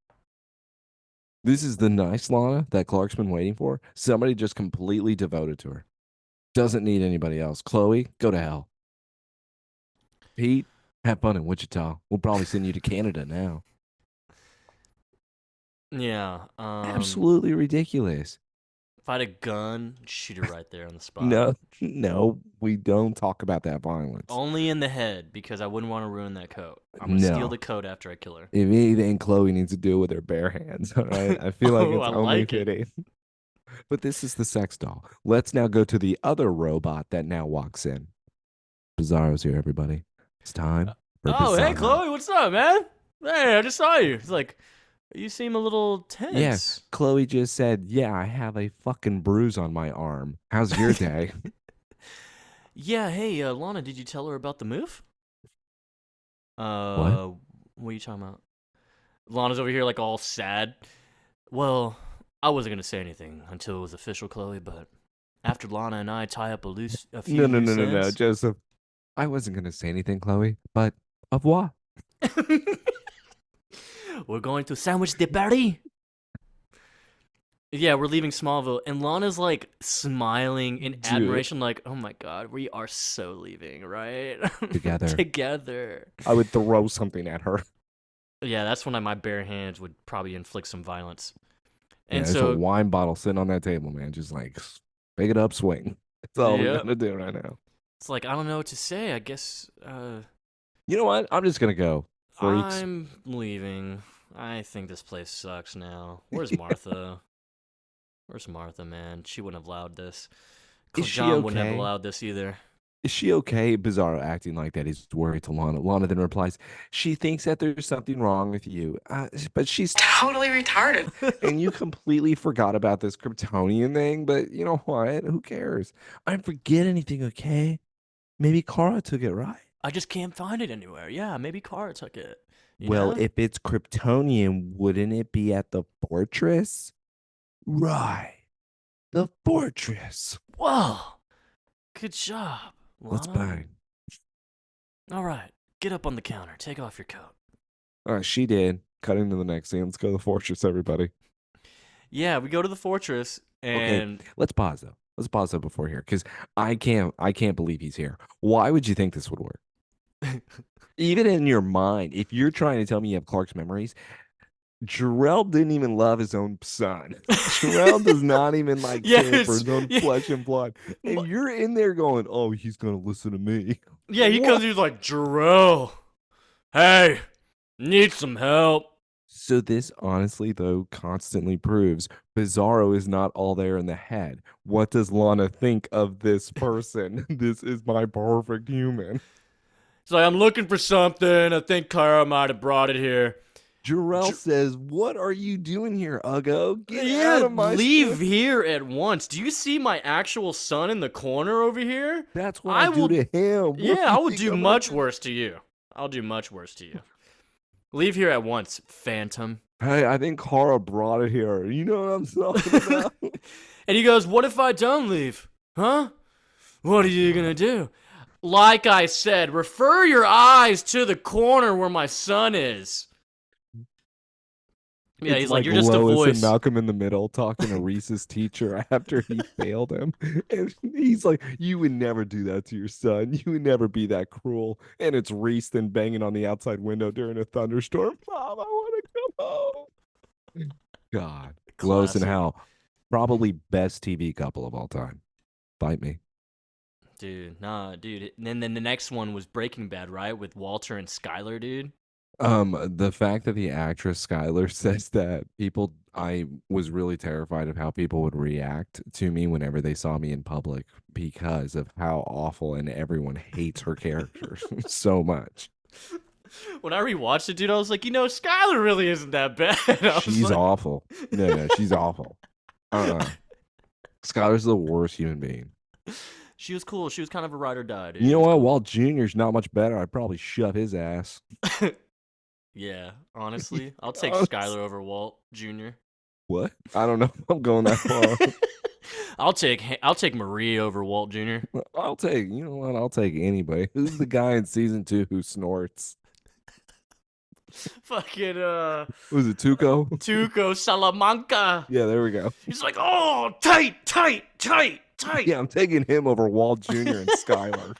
This is the nice Lana that Clark's been waiting for? Somebody just completely devoted to her. Doesn't need anybody else. Chloe, go to hell. Pete, have fun in Wichita. We'll probably send you to Canada now. yeah. Absolutely ridiculous. If I had a gun, shoot her right there on the spot. No, no, we don't talk about that violence. Only in the head, because I wouldn't want to ruin that coat. I'm gonna steal No. the coat after I kill her. If anything, Chloe needs to do it with her bare hands. All right. I feel like Oh, it's I only like it. fitting. But this is the sex doll. Let's now go to the other robot that now walks in. Bizarro's here, everybody. It's time for Oh, hey, Bizarro. Chloe, what's up, man? Hey, I just saw you. It's like, you seem a little tense. Yes, Chloe just said, yeah, I have a fucking bruise on my arm. How's your day? Yeah, hey, Lana, did you tell her about the move? What? What are you talking about? Lana's over here like all sad. Well, I wasn't gonna say anything until it was official, Chloe, but after Lana and I tie up a few No, loose no, ends. Joseph. I wasn't going to say anything, Chloe, but of what? We're going to sandwich the party. Yeah, we're leaving Smallville, and Lana's like smiling in Dude. admiration, like, "Oh my god, we are so leaving, right? Together. Together." I would throw something at her. Yeah, that's when my bare hands would probably inflict some violence. Yeah, And there's a so, wine bottle sitting on that table, man. Just like pick it up, swing. That's all we're Yep. gonna do right now. it's like I don't know what to say. I guess You know what? I'm just gonna go. Freaks. I'm leaving. I think this place sucks now. Where's Martha? Where's Martha, man? She wouldn't have allowed this. Is she John wouldn't have okay? allowed this either. Is she okay? Bizarro acting like that. He's worried to Lana. Lana then replies, she thinks that there's something wrong with you, but she's Totally retarded. and you completely forgot about this Kryptonian thing. But you know what? Who cares? I didn't forget anything. Okay, maybe Kara took it, right? I just can't find it anywhere. Yeah, maybe Kara took it. You Well, know? if it's Kryptonian, wouldn't it be at the fortress? Right. The fortress. Whoa! Good job, Let's Lana. bang. All right, get up on the counter. Take off your coat. She did. Cutting to the next scene. Let's go to the fortress, everybody. Yeah, we go to the fortress, and Let's pause though. Let's pause though before here, because I can't believe he's here. Why would you think this would work? Even in your mind, if you're trying to tell me you have Clark's memories, Jor-El didn't even love his own son. Jor-El does not even like care for Yes, his own yeah. flesh and blood. And you're in there going, "Oh, he's gonna listen to me." yeah, he What? comes. He's like, Jor-El, hey, need some help. So this honestly, though, constantly proves Bizarro is not all there in the head. What does Lana think of this person? This is my perfect human. He's like, I'm looking for something. I think Kara might have brought it here. Jor-El J- says, "What are you doing here, Uggo? Get out yeah, of my leave studio." here at once. Do you see my actual son in the corner over here? That's what I I do will. to him. What Yeah, do I you will think do I'm gonna much do? worse to you. I'll do much worse to you. Leave here at once, Phantom. Hey, I think Kara brought it here. You know what I'm talking about? And he goes, what if I don't leave? Huh? What are you gonna do? Like I said, refer your eyes to the corner where my son is. Yeah, It's he's like, like you're just a Lois and voice. Malcolm in the Middle talking to Reese's teacher after he failed him. And he's like, "You would never do that to your son. You would never be that cruel." And it's Reese then banging on the outside window during a thunderstorm. Mom, I want to come home. God. Lois and Classic. Hal, probably best TV couple of all time. Fight me. Dude, nah, dude. And then the next one was Breaking Bad, right? With Walter and Skyler, dude. The fact that the actress Skylar says that people, I was really terrified of how people would react to me whenever they saw me in public because of how awful and everyone hates her character so much. When I rewatched it, dude, I was like, Skyler really isn't that bad. I was She's like, awful. No, no, she's awful. Skylar's the worst human being. she was cool. She was kind of a ride or die, dude. You It know was what? cool. While Junior's not much better, I'd probably shove his ass. Yeah, honestly, I'll take Honest- Skyler over Walt Jr. What? I don't know if I'm going that far. I'll take Marie over Walt Jr. I'll take, you know what? I'll take anybody. Who's the guy in season 2 who snorts? Fucking Was it Tuco? Tuco Salamanca. Yeah, there we go. He's like, oh, tight, tight, tight, tight. Yeah, I'm taking him over Walt Jr. and Skylar.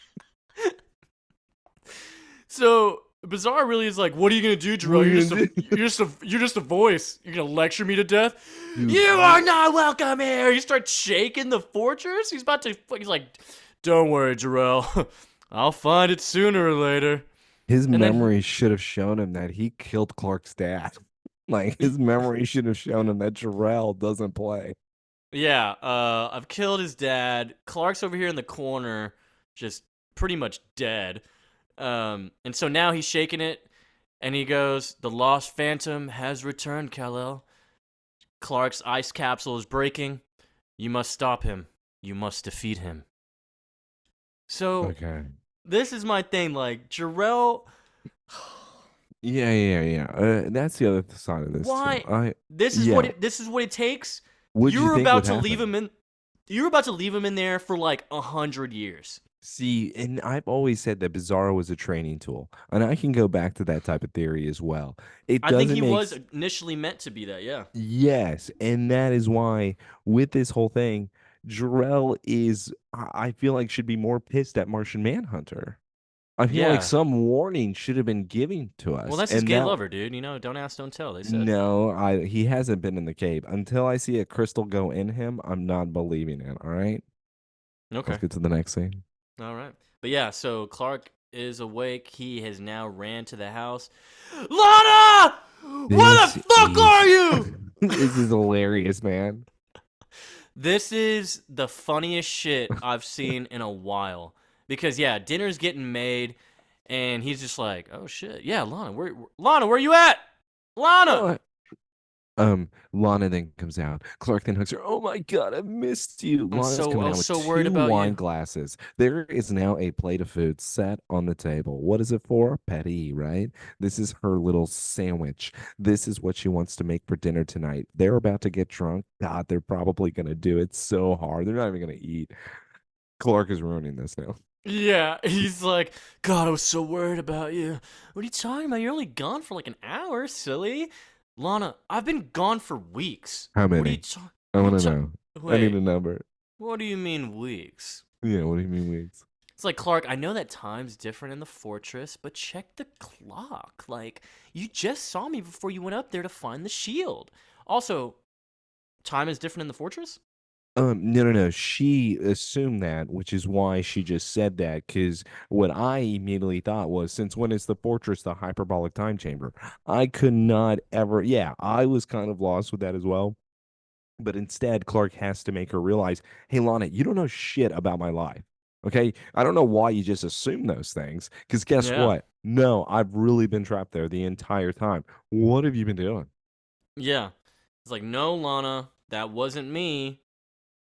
So Bizarre really is like, what are you gonna do, Jor-El? What are You're you just gonna a do? you're just a voice. You're gonna lecture me to death. Dude, You are not welcome here. You start shaking the fortress. He's like, don't worry, Jor-El. I'll find it sooner or later. his And then memory should have shown him that he killed Clark's dad. Like his memory should have shown him that Jor-El doesn't play. yeah, I've killed his dad. Clark's over here in the corner, just pretty much dead. And so now he's shaking it, and he goes, "The lost phantom has returned, Kal-El. Clark's ice capsule is breaking. You must stop him. You must defeat him." So Okay. this is my thing. Like Jor-El, Yeah. That's the other side of this too. why? I This is yeah. this is what it takes. What'd you You're think about would to leave him happen? in. You're about to leave him in there for like 100 years. See, and I've always said that Bizarro was a training tool, and I can go back to that type of theory as well. It I think he doesn't make was initially meant to be that. Yeah. Yes, and that is why with this whole thing, Jor-El is I feel like should be more pissed at Martian Manhunter. I feel like Yeah. some warning should have been given to Well, us, that's his and gay that lover, dude. Don't ask, don't tell. They said. no, I he hasn't been in the cave until I see a crystal go in him. I'm not believing it. All right, let's Okay. get to the next scene. All right. But yeah, so Clark is awake. He has now ran to the house. Lana! Where This the fuck is are you? this is hilarious, man. This is the funniest shit I've seen in a while. Because yeah, dinner's getting made, and he's just like, "Oh shit, yeah, Lana, where you at? Lana!" Oh, Lana then comes out. Clark then hugs her. "Oh my God, I missed you." Lana's I coming out was with so worried two about wine you. glasses. There is now a plate of food set on the table. What is it for? Petty, right? This is her little sandwich. This is what she wants to make for dinner tonight. They're about to get drunk. God, they're probably gonna do it so hard. They're not even gonna eat. Clark is ruining this now. Yeah, he's like, God, I was so worried about you. What are you talking about? You're only gone for like an hour, silly. Lana, I've been gone for weeks. How What are you many? talking? I What are you want to talking? know. I need Wait, a number. what do you mean weeks? Yeah, what do you mean weeks? It's like, Clark, I know that time's different in the fortress, but check the clock. Like, you just saw me before you went up there to find the shield. Also, time is different in the fortress? No, no, no. She assumed that, which is why she just said that. Because what I immediately thought was, since when is the fortress the hyperbolic time chamber? I could not ever. Yeah, I was kind of lost with that as well. But instead, Clark has to make her realize, hey, Lana, you don't know shit about my life. Okay. I don't know why you just assume those things. Because guess Yeah. what? No, I've really been trapped there the entire time. What have you been doing? Yeah. It's like, no, Lana, that wasn't me.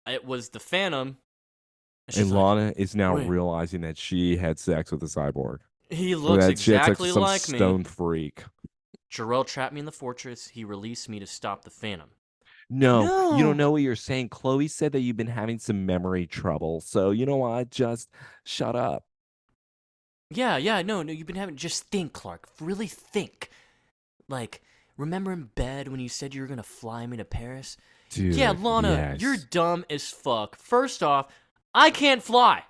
It was the Phantom. And she's And like, Lana is now wait, realizing that she had sex with a cyborg. he Or looks that she had sex with exactly some like me. stone freak. Jor-El trapped me in the fortress. He released me to stop the Phantom. No, you don't No. know what you're saying. Chloe said that you've been having some memory trouble. So you know what? Just shut up. Yeah, yeah, no, no, you've been having. Just think, Clark. Really think. Like, remember in bed when you said you were gonna fly me to Paris? Yeah, Dude, Lana, you're yes. dumb as fuck. First off, I can't fly.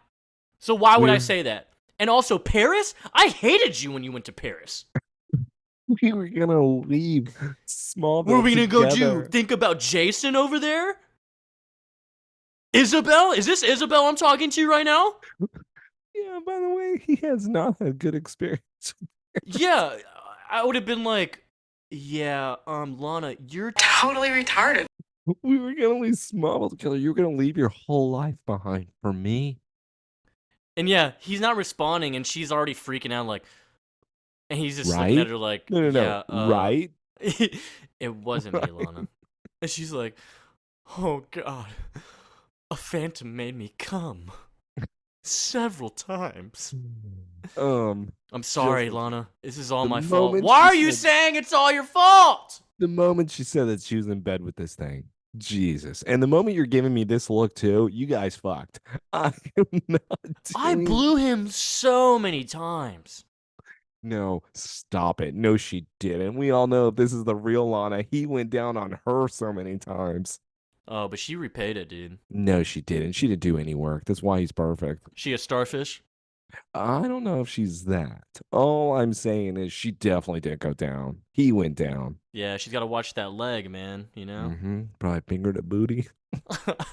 So why would We I were say that? And also, Paris? I hated you when you went to Paris. we were gonna leave Where are Smallville we gonna go do? together. Think about Jason over there? Isabel? Is this Isabel I'm talking to right now? Yeah, by the way, he has not had good experience. Yeah, I would have been like, yeah, Lana, you're totally retarded. We were gonna leave Smallville together. You were gonna leave your whole life behind for me. And yeah, he's not responding, and she's already freaking out, like, and he's just looking at Right? her like, No, no, no. yeah, Right? it wasn't me, Lana. And she's like, oh god, a phantom made me come several times. Um, I'm just sorry, Lana. This is all the my fault. moment Why she are you said saying it's all your fault? the moment she said that she was in bed with this thing. Jesus. And the moment you're giving me this look too, you guys fucked. I am not I doing. blew him so many times. No, stop it. No, she didn't. We all know if this is the real Lana. He went down on her so many times. Oh, but she repaid it, dude. No, she didn't. She didn't do any work. That's why he's perfect. She a starfish? I don't know if she's that. All I'm saying is she definitely did go down. He went down. Yeah, she's got to watch that leg, man, you know? Probably fingered a booty.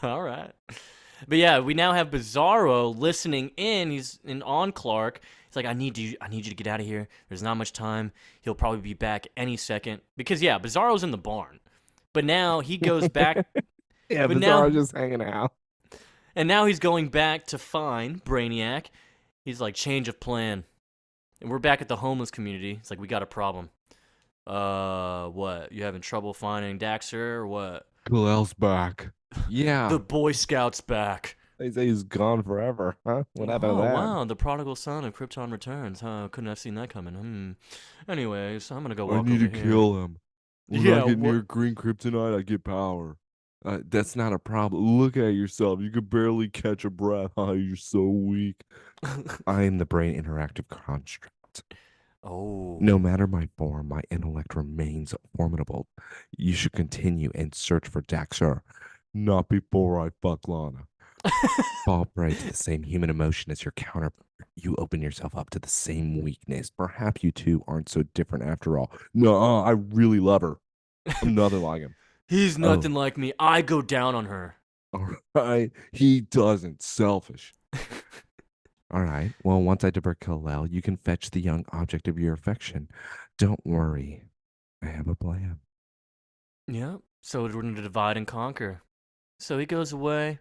All right. But yeah, we now have Bizarro listening in. He's in on Clark. He's like, I need you to get out of here. There's not much time. He'll probably be back any second. Because yeah, Bizarro's in the barn. But now he goes back Yeah, but Bizarro now just hanging out. and now he's going back to find Brainiac. He's like, change of plan. And we're back at the homeless community. It's like, we got a problem. What? You having trouble finding Dax-Ur or what? Kalel's back. Yeah. The Boy Scout's back. They say he's gone forever, huh? What happened to Oh, that? wow. The prodigal son of Krypton returns. Huh? Couldn't have seen that coming. Anyways, I'm gonna go I walk need over to here. kill him. When I Yeah, get near what? green kryptonite, I get power. That's not a problem. Look at yourself. You could barely catch a breath. Oh, you're so weak. I am the brain interactive construct. Oh. No matter my form, my intellect remains formidable. You should continue and search for Dax-Ur. Not before I fuck Lana. Fall prey to the same human emotion as your counterpart. You open yourself up to the same weakness. Perhaps you two aren't so different after all. No, I really love her. I'm nothing like him. He's Oh, nothing like me. I go down on her. all right. He doesn't. Selfish. All right. Well, once I divert Kal-El, you can fetch the young object of your affection. Don't worry. I have a plan. Yeah. So we're gonna divide and conquer. So he goes away,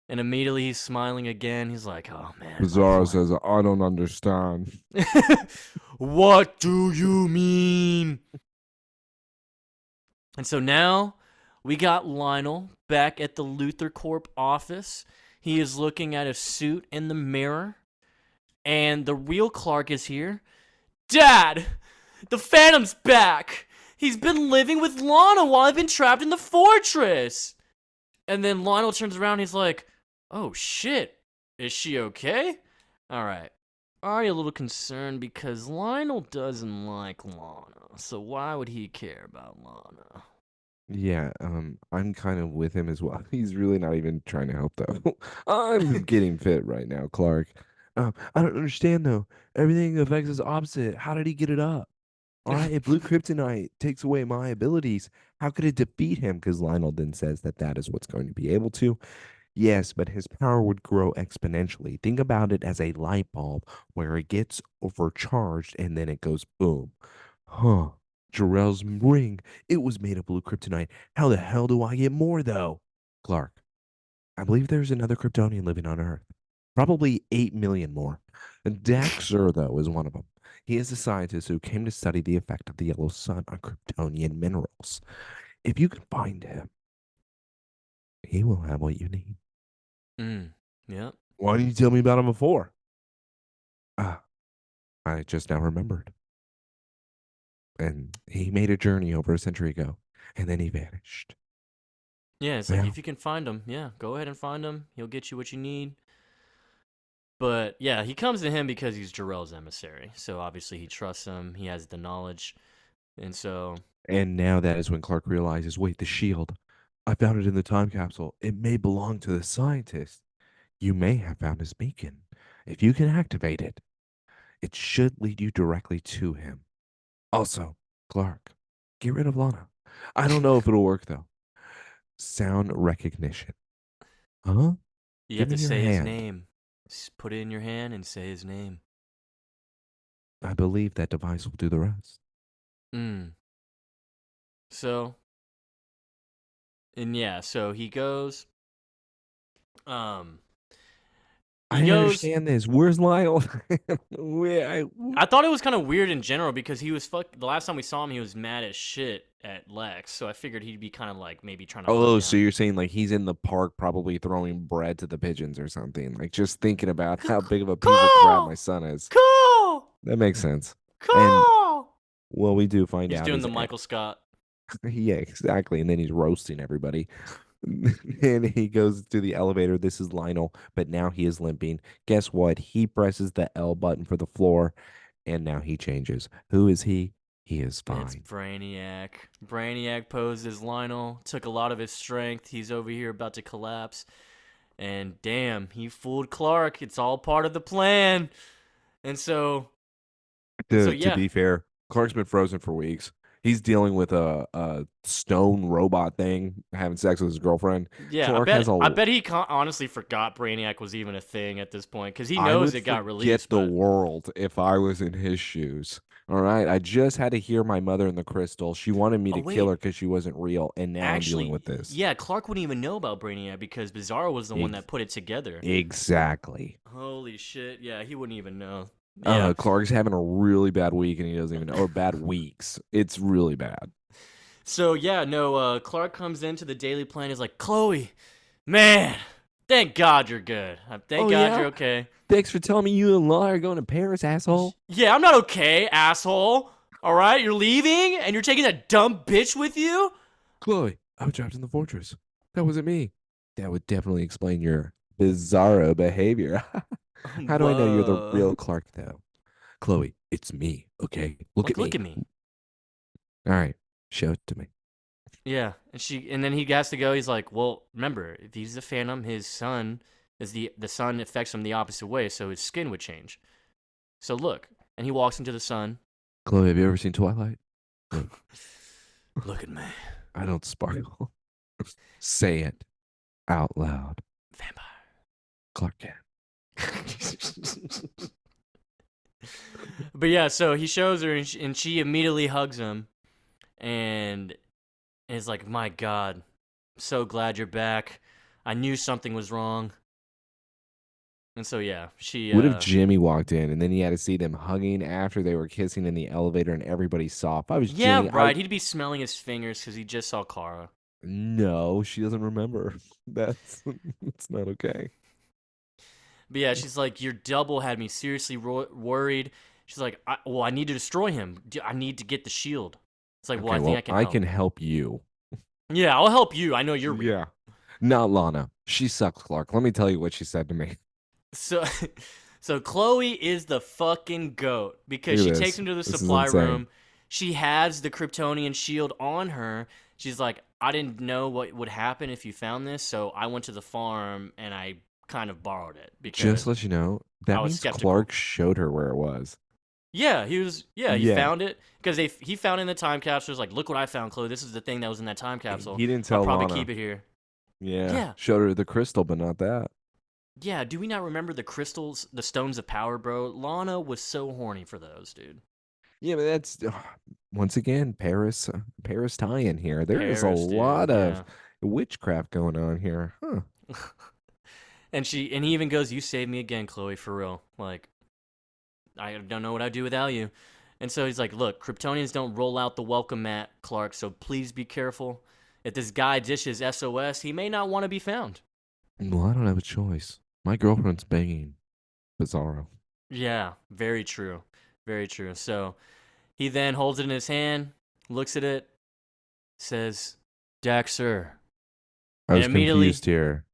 and immediately he's smiling again. He's like, "Oh man, my Bizarro plan." says, I don't understand. What do you mean? And so now we got Lionel back at the Luthor Corp office. He is looking at his suit in the mirror, and the real Clark is here. Dad, the Phantom's back. He's been living with Lana while I've been trapped in the fortress. And then Lionel turns around and he's like, oh shit, is she okay? All right. Already a little concerned because Lionel doesn't like Lana. So why would he care about Lana? Yeah, I'm kind of with him as well. He's really not even trying to help though. I'm getting fit right now, Clark. I don't understand though. Everything affects his opposite. How did he get it up? All right, if blue kryptonite takes away my abilities, how could it defeat him? Because Lionel then says that that is what's going to be able to. Yes, but his power would grow exponentially. Think about it as a light bulb where it gets overcharged and then it goes boom. Huh. Jor-El's ring, it was made of blue kryptonite. How the hell do I get more, though? Clark, I believe there's another Kryptonian living on Earth. Probably 8 million more. And Dax-Ur, though, is one of them. He is a scientist who came to study the effect of the yellow sun on Kryptonian minerals. If you can find him, he will have what you need. Yep. Why didn't you tell me about him before? Ah, I just now remembered. And he made a journey over a century ago, and then he vanished. Yeah, it's like Yeah. if you can find him, yeah, go ahead and find him. He'll get you what you need. But yeah, he comes to him because he's Jor-El's emissary. So obviously he trusts him. He has the knowledge, and so And now that is when Clark realizes, wait, the shield. I found it in the time capsule. It may belong to the scientist. You may have found his beacon. If you can activate it, it should lead you directly to him. Also, Clark, get rid of Lana. I don't know if it'll work though. Sound recognition. Huh? you Give have me to your say his hand. name. Just put it in your hand and say his name. I believe that device will do the rest. Mm. So, and yeah, so he goes. Um, he I goes. understand this. Where's Lionel? Where I thought it was kind of weird in general because he was the last time we saw him, he was mad as shit at Lex. So I figured he'd be kind of like maybe trying to hunt Oh, so down. you're saying like he's in the park probably throwing bread to the pigeons or something. Like just thinking about how big of a piece of crap my Call, son is. call, That makes sense. And call. what we do find He's out doing is the Michael Scott. yeah, exactly. And then he's roasting everybody. And he goes to the elevator. This is Lionel, but now he is limping. Guess what? He presses the L button for the floor, and now he changes. Who is he? He is It's fine. Brainiac. Brainiac posed as Lionel, took a lot of his strength. He's over here about to collapse. And damn, he fooled Clark. It's all part of the plan. And so, To yeah. be fair, Clark's been frozen for weeks. He's dealing with a stone robot thing, having sex with his girlfriend. Yeah, Clark has I a bet he honestly forgot Brainiac was even a thing at this point cuz he I knows would it got forget released, the but world if I was in his shoes. All right. I just had to hear my mother in the crystal. She wanted me oh to kill her wait, because she wasn't real. And now I'm dealing actually with this. yeah, Clark wouldn't even know about Brainiac because Bizarro was the one Ex- that put it together. exactly. Holy shit. Yeah, he wouldn't even know. Yeah. Clark's having a really bad week and he doesn't even know, or bad weeks. It's really bad. So yeah, no, Clark comes into the Daily Planet is like, "Chloe, man, thank God you're good. Thank Oh, God yeah? you're okay." Thanks for telling me you and Law are going to Paris, asshole. Yeah, I'm not okay, asshole. All right, you're leaving and you're taking that dumb bitch with you? Chloe, I was trapped in the fortress. That wasn't me. That would definitely explain your bizarro behavior. How do I know you're the Whoa. real Clark, though? Chloe, it's me, okay? Look at Look me. at me. All right, show it to me. Yeah, and then he has to go. He's like, "Well, remember, if he's the Phantom, his sun is the sun affects him the opposite way, so his skin would change. So look." And he walks into the sun. Chloe, have you ever seen Twilight? Look, Look at me. I don't sparkle. Say it out loud. Vampire. Clark Kent. But yeah, so he shows her and she immediately hugs him and is like, "My God, I'm so glad you're back. I knew something was wrong." And so yeah, she What if Jimmy walked in and then he had to see them hugging after they were kissing in the elevator and everybody saw? If I was yeah, Jimmy, right. He'd be smelling his fingers because he just saw Kara. no, she doesn't remember. That's that's not okay. But yeah, she's like, "Your double had me seriously worried." She's like, "Well, I need to destroy him. I need to get the shield." It's like, "Well, Okay, I think well, I can I help." can help you. Yeah, I'll help you. I know you're real. Yeah. Not Lana. She sucks, Clark. Let me tell you what she said to me. So, so Chloe is the fucking goat because Look she at takes this. him to the This is supply insane. room. She has the Kryptonian shield on her. She's like, "I didn't know what would happen if you found this, so I went to the farm and I kind of borrowed it Just because to let you know, I that was means skeptical." Clark showed her where it was. Yeah, he was. Yeah, he Yeah. found it because he found it in the time capsule. He's like, look what I found, Chloe. This is the thing that was in that time capsule. He didn't I'll tell probably keep Lana. it here. Yeah. Yeah, Showed her the crystal, but not that. yeah. Do we not remember the crystals, the stones of power, bro? Lana was so horny for those, dude. Yeah, but that's once again Paris tie-in here. There is a Paris, lot dude. of Yeah. witchcraft going on here, huh? And he even goes, "You saved me again, Chloe, for real. Like, I don't know what I'd do without you." And so he's like, "Look, Kryptonians don't roll out the welcome mat, Clark. So please be careful. If this guy dishes SOS, he may not want to be found." Well, I don't have a choice. My girlfriend's banging Bizarro. Yeah, very true, very true. So he then holds it in his hand, looks at it, says, "Dax-Ur," I and was immediately, confused here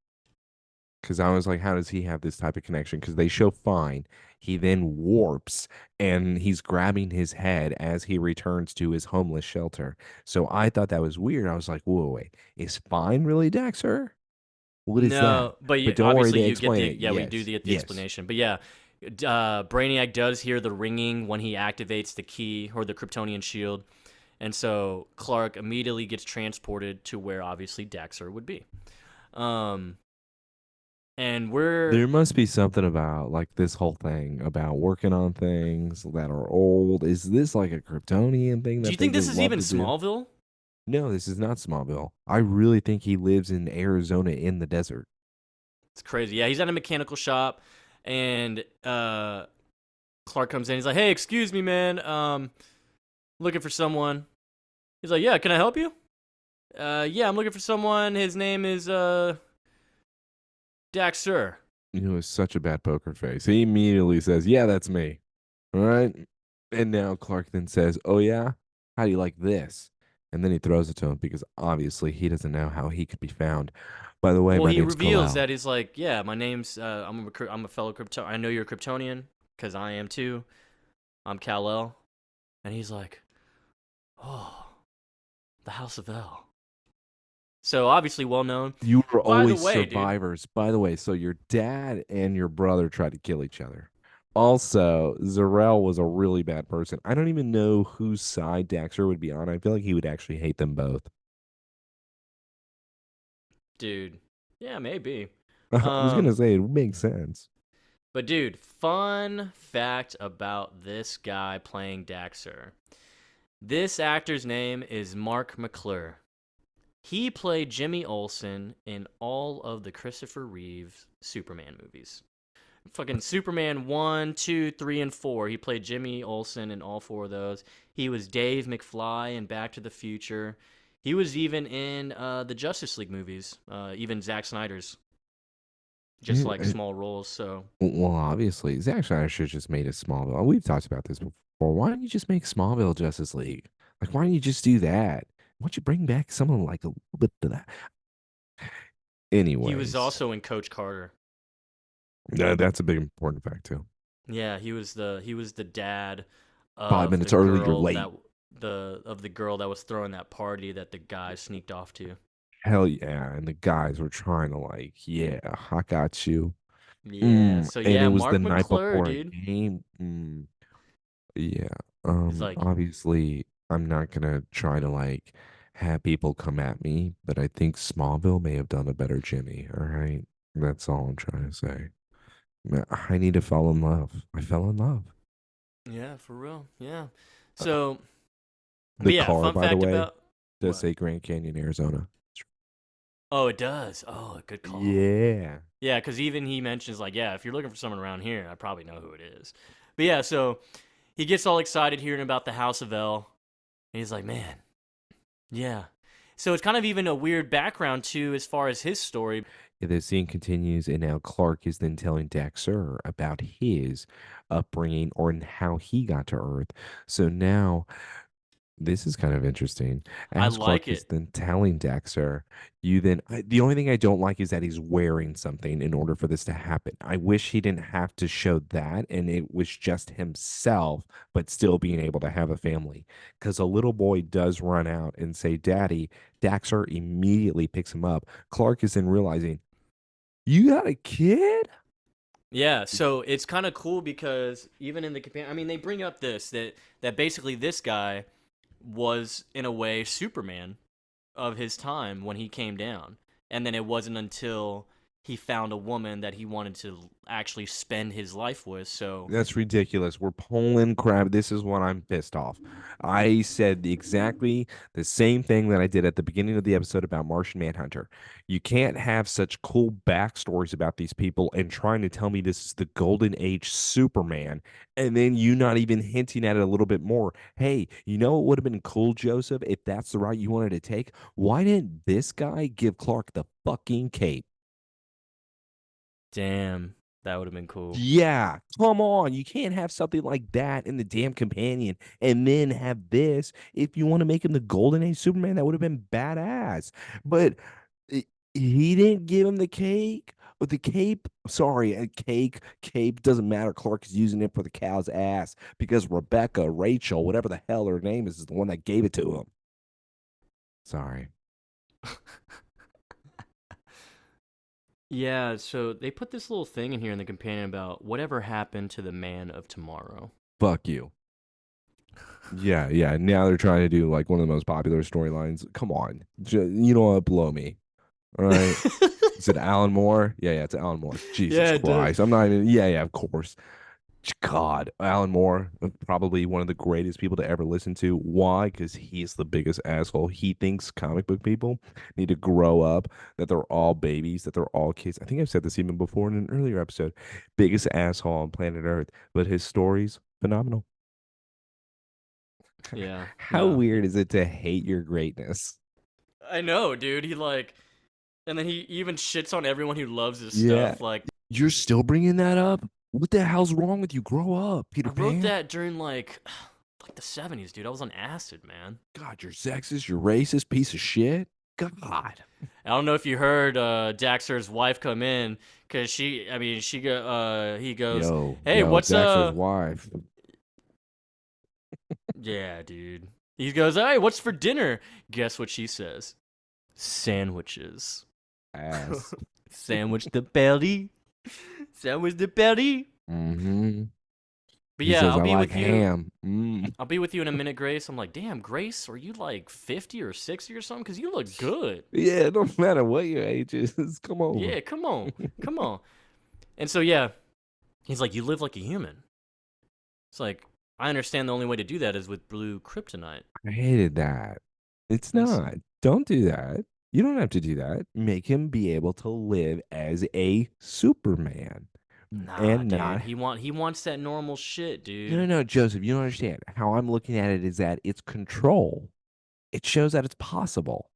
because I was like, how does he have this type of connection? Because they show fine. He then warps and he's grabbing his head as he returns to his homeless shelter. So I thought that was weird. I was like, whoa, wait, is fine really Daxter? What is that? no, but But don't worry, obviously they you get explain the it. yeah we do Yes, get the yes. explanation, but yeah, Brainiac does hear the ringing when he activates the key or the Kryptonian shield, and so Clark immediately gets transported to where obviously Daxter would be. Um, and we're There must be something about like this whole thing about working on things that are old. Is this like a Kryptonian thing do you that they think this just is love even to do? Smallville? No, this is not Smallville. I really think he lives in Arizona in the desert. It's crazy. Yeah, he's at a mechanical shop, and Clark comes in. He's like, "Hey, excuse me, man. Looking for someone." He's like, "Yeah, can I help you?" Yeah, I'm looking for someone. His name is Dax-Ur. You know, it's such a bad poker face. He immediately says, "Yeah, that's me." All right. And now Clark then says, "Oh yeah, how do you like this?" And then he throws it to him because obviously he doesn't know how he could be found. By the way, Well, my he name's reveals Kal-El. that he's like, "Yeah, my name's I'm a fellow Krypton. I know you're a Kryptonian because I am too. I'm Kal-El." And he's like, "Oh, the House of El." So obviously well known. You were By the always way, dude, survivors. By the way, so your dad and your brother tried to kill each other. Also, Zor-El was a really bad person. I don't even know whose side Daxter would be on. I feel like he would actually hate them both. dude, yeah, maybe. I was gonna Um, say it would make sense. but dude, fun fact about this guy playing Daxter. This actor's name is Mark McClure. He played Jimmy Olsen in all of the Christopher Reeve Superman movies. Fucking Superman 1, 2, 3, and 4. He played Jimmy Olsen in all four of those. He was Dave McFly in Back to the Future. He was even in the Justice League movies, even Zack Snyder's, just like Yeah, small roles. So, well, obviously, Zack Snyder should have just made a Smallville. We've talked about this before. Why don't you just make Smallville Justice League? Like, why don't you just do that? Why don't you bring back someone like a little bit of that? he was Anyways, also in Coach Carter. that's a big important fact too. Yeah, he was the dad 5 minutes early, you're late. of the girl that was throwing that party that the guy sneaked off to. Hell yeah. And the guys were trying to like, yeah, I got you. Yeah, so And it yeah, was the Mark night McClure, before a dude. game. Yeah. He's like, Obviously I'm not gonna try to like have people come at me, but I think Smallville may have done a better Jimmy. All right. That's all I'm trying to say. I need to fall in love. I fell in love. yeah, for real. Yeah. Uh, So, but The yeah, car, fun by the fact way, about does what? say Grand Canyon, Arizona. Oh, it does. Oh, good call. Yeah. Yeah, because even he mentions like, yeah, if you're looking for someone around here, I probably know who it is. But yeah, so he gets all excited hearing about the House of El, and he's like, man, yeah. So it's kind of even a weird background too, as far as his story. The scene continues, and now Clark is then telling Daxter about his upbringing or and how he got to Earth. So now this is kind of interesting. I As Clark like is it. then telling Daxter, the only thing I don't like is that he's wearing something in order for this to happen. I wish he didn't have to show that and it was just himself, but still being able to have a family. Because a little boy does run out and say, Daddy. Daxter immediately picks him up. Clark is then realizing, you got a kid? Yeah, so it's kind of cool because even in the companion, I mean, they bring up that basically this guy was in a way Superman of his time when he came down. And then it wasn't until he found a woman that he wanted to actually spend his life with. So, That's ridiculous. We're pulling crap. This is what I'm pissed off. I said exactly the same thing that I did at the beginning of the episode about Martian Manhunter. You can't have such cool backstories about these people and trying to tell me this is the golden age Superman, and then you not even hinting at it a little bit more. Hey, you know what would have been cool, Joseph, if that's the route you wanted to take? Why didn't this guy give Clark the fucking cape? damn, that would have been cool. Yeah, come on. You can't have something like that in the damn companion and then have this. If you want to make him the golden age Superman, that would have been badass. But i- he didn't give him the cake with the cape. Sorry, a cape doesn't matter. Clark is using it for the cow's ass because Rebecca, Rachel, whatever the hell her name is the one that gave it to him. Sorry. Yeah, so they put this little thing in here in the companion about whatever happened to the man of tomorrow. Fuck you. Yeah, yeah. Now they're trying to do like one of the most popular storylines. Come on. You don't want to blow me. All right. Is it Alan Moore? Yeah, yeah, it's Alan Moore. Jesus Yeah, it does. Christ. I'm not even, yeah, yeah, of course. God, Alan Moore, probably one of the greatest people to ever listen to. Why? Because he's the biggest asshole. He thinks comic book people need to grow up, that they're all babies, that they're all kids. I think I've said this even before in an earlier episode. Biggest asshole on planet Earth, but his stories, phenomenal. Yeah, How no. weird is it to hate your greatness? I know, dude. And then he even shits on everyone who loves his Yeah. stuff. Like, You're still bringing that up? What the hell's wrong with you? Grow up, I Peter wrote Pan. that during like the 70s, dude. I was on acid, man. God, you're sexist. You're racist. Piece of shit. God. I don't know if you heard Dax-Ur's wife come in because he goes, Yo, "Hey, yo, what's Daxter's wife. yeah, dude." He goes, "Hey, what's for dinner?" Guess what she says? Sandwiches. Ass. Sandwich the belly. Sandwich the belly. Mm-hmm. But He yeah, says, I like ham. Mm. I'll be with you in a minute, Grace. I'm like, damn, Grace, are you like 50 or 60 or something? Because you look good. Yeah, it don't matter what your age is. Come over. Yeah, come on. Come on. And so, yeah, he's like, you live like a human. It's like, I understand the only way to do that is with blue kryptonite. I hated that. It's And it's, not. Don't do that. You don't have to do that. Make him be able to live as a Superman nah, and dude. not. He wants that normal shit, No, no, dude. no, Joseph, you don't understand. How I'm looking at it is that it's control. It shows that it's possible.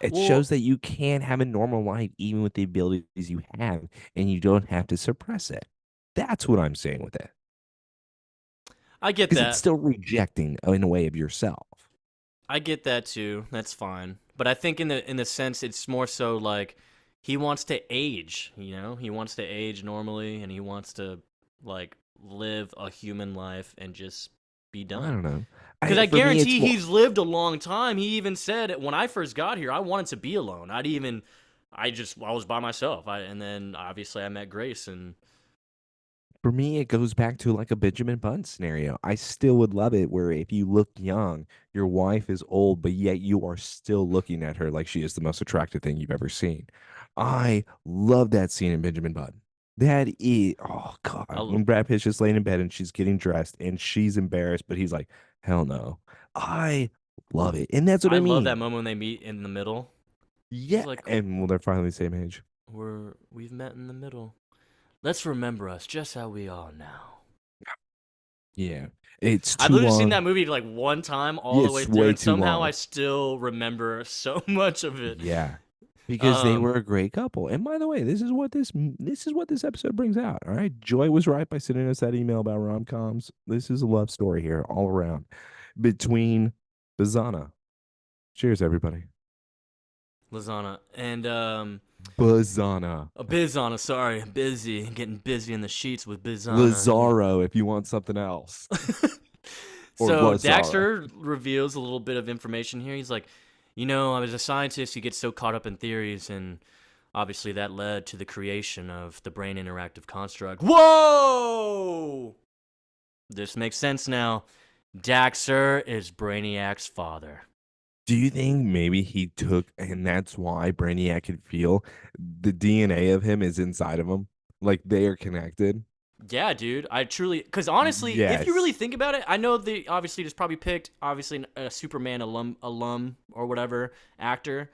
It shows Well, that you can have a normal life even with the abilities you have, and you don't have to suppress it. That's what I'm saying with it. I get Because it's that. still rejecting in a way of yourself. I get that too. That's fine. But I think in the sense it's more so like he wants to age, you know? He wants to age normally and he wants to like live a human life and just be I done. don't know. Cuz I For me, it's guarantee more. he's lived a long time. He even said when I first got here I wanted to be alone. I was by myself. And then obviously I met Grace and For me, it goes back to like a Benjamin Button scenario. I still would love it where if you look young, your wife is old, but yet you are still looking at her like she is the most attractive thing you've ever seen. I love that scene in Benjamin Button. That is, oh God, I when Brad Pitt's just laying in bed and she's getting dressed and she's embarrassed, but he's like, hell no. I love it. And that's what I I love that mean. moment when they meet in the middle. He's Yeah. like, And well, they're finally the same age. we've met in the middle. Let's remember us just how we are now. Yeah. It's I've too literally seen long. that movie like one time all Yeah, the way it's through, way and too somehow I long. still remember so much of it. Yeah. Because they Um, were a great couple. And by the way, this is what this episode brings out. All right. Joy was right by sending us that email about rom-coms. This is a love story here all around between Bizana. Cheers, everybody. Lasagna and Bizana. a Bizana. Sorry, busy, getting busy in the sheets with Bizana. Yeah. Lazaro, if you want something else. Or So Lazara. Daxter reveals a little bit of information here. He's like, you know, I was a scientist who gets so caught up in theories, and obviously that led to the creation of the brain interactive construct. Whoa! This makes sense now. Dax-Ur is Brainiac's father. Do you think maybe he took, and that's why Brainiac could feel the DNA of him is inside of him? Like they are connected? Yeah, dude. I truly, because honestly, if you really Yes. think about it, I know they obviously just probably picked obviously a Superman alum or whatever actor,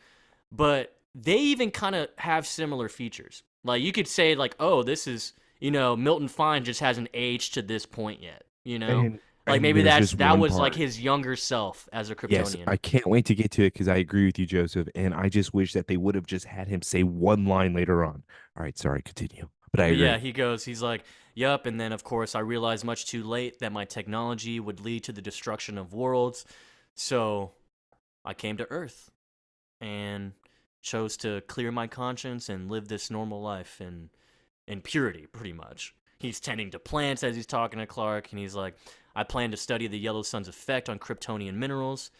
but they even kind of have similar features. Like you could say like, oh, this is Milton Fine just hasn't aged to this point yet. And Like and maybe there's just that one was like part. his younger self as a Yes, Kryptonian. I can't wait to get to it because I agree with you, Joseph. And I just wish that they would have just had him say one line later on. All right, sorry, continue. But I But yeah, agree. he's like, yup, and then of course I realized much too late that my technology would lead to the destruction of worlds. So I came to Earth and chose to clear my conscience and live this normal life in purity, pretty much. He's tending to plants as he's talking to Clark, and he's like, I plan to study the yellow sun's effect on Kryptonian minerals,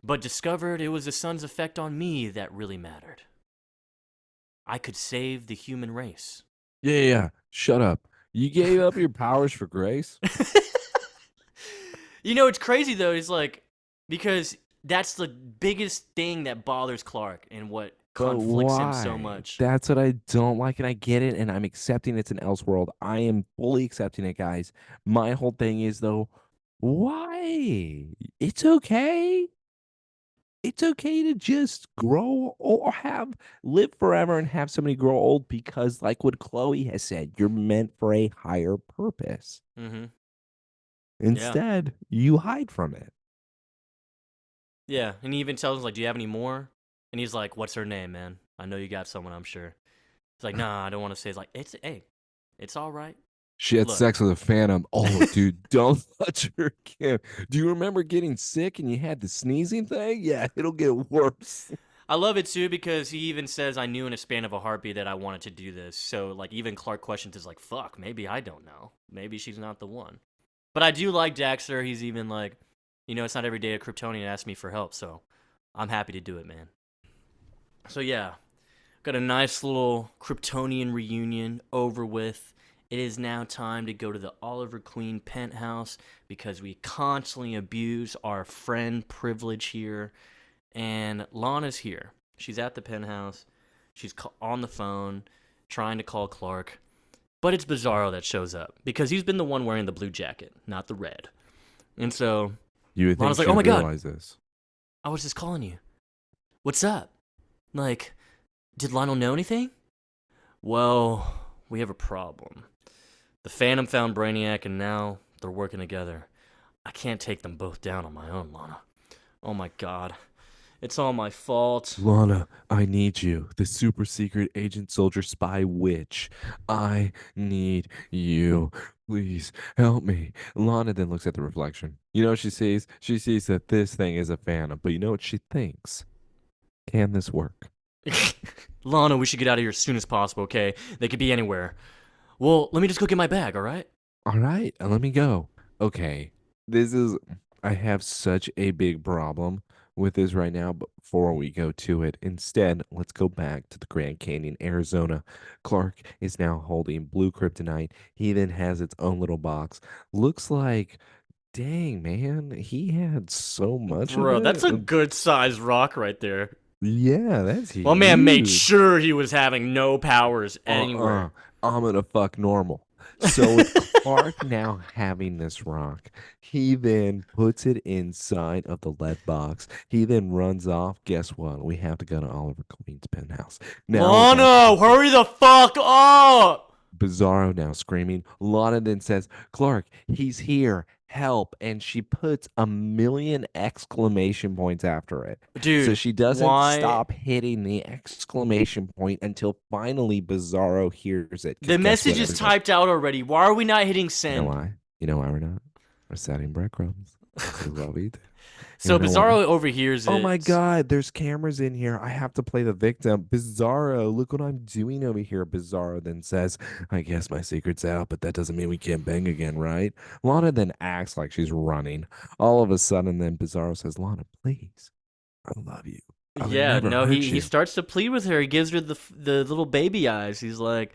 but discovered it was the sun's effect on me that really mattered. I could save the human race. Yeah, yeah, yeah. Shut up. You gave up your powers for grace? It's crazy though. Is like because that's the biggest thing that bothers Clark and what But conflicts him so why? much. That's what I don't like, and I get it, and I'm accepting it's an Elseworld. I am fully accepting it, guys. My whole thing is though, why? It's okay. It's okay to just grow or have live forever and have somebody grow old because, like what Chloe has said, you're meant for a higher purpose. Mm-hmm. Yeah, Instead, you hide from it. yeah. And he even tells him like, "Do you have any more?" And he's like, "What's her name, man? I know you got someone. I'm sure." He's like, "Nah, I don't want to say." It's like, it's all right. She had Look, sex with a phantom. Oh, dude, don't touch her again. Do you remember getting sick and you had the sneezing thing? Yeah, it'll get worse. I love it too because he even says, "I knew in a span of a heartbeat that I wanted to do this." So like, even Clark questions is like, "Fuck, maybe I don't know. Maybe she's not the one." But I do like Daxter. He's even like, it's not every day a Kryptonian asks me for help, so I'm happy to do it, man. So yeah, got a nice little Kryptonian reunion over with. It is now time to go to the Oliver Queen penthouse because we constantly abuse our friend privilege here. And Lana's here. She's at the penthouse. She's on the phone trying to call Clark. But it's Bizarro that shows up because he's been the one wearing the blue jacket, not the red. And so You would think Lana's like, she "Oh would my god, realize this. I was just calling you. What's up? Like, did Lionel know anything?" "Well, we have a problem. The Phantom found Brainiac and now they're working together. I can't take them both down on my own, Lana. Oh my god. It's all my fault." Lana, I need you. The super secret agent soldier spy witch. I need you. Please help me. Lana then looks at the reflection. You know what she sees? She sees that this thing is a phantom, but you know what she thinks? Can this work? "Lana, we should get out of here as soon as possible, okay? They could be anywhere." "Well, let me just go get my bag, all right?" All right, let me go. Okay, this is, I have such a big problem with this right now, but before we go to it, instead, let's go back to the Grand Canyon, Arizona. Clark is now holding blue kryptonite. He then has its own little box. Looks like, dang, man, he had so much of Bro, that's it. a good sized rock right there. Yeah, that's My man made huge. sure he was having no powers uh-uh, anywhere. I'm gonna fuck normal. So with Clark now having this rock, he then puts it inside of the lead box. He then runs off. Guess what? We have to go to Oliver Queen's penthouse. Now we're back Lana, to hurry the fuck up! Bizarro now screaming. Lana then says, Clark, he's here. Help. And she puts a million exclamation points after it. So Dude, she doesn't why? stop hitting the exclamation point until finally Bizarro hears it. Because The guess what, message is everybody? typed out already. Why are we not hitting You know send? why? You know why we're not? We're setting breadcrumbs. This is what we do. You So wanna know why? Bizarro overhears Oh my it. God, there's cameras in here. I have to play the victim. Bizarro, look what I'm doing over here. Bizarro then says, I guess my secret's out, but that doesn't mean we can't bang again, right? Lana then acts like she's running. All of a sudden, then Bizarro says, Lana, please, I love you. I would Yeah, never no, hurt he you. starts to plead with her. He gives her the little baby eyes. He's like,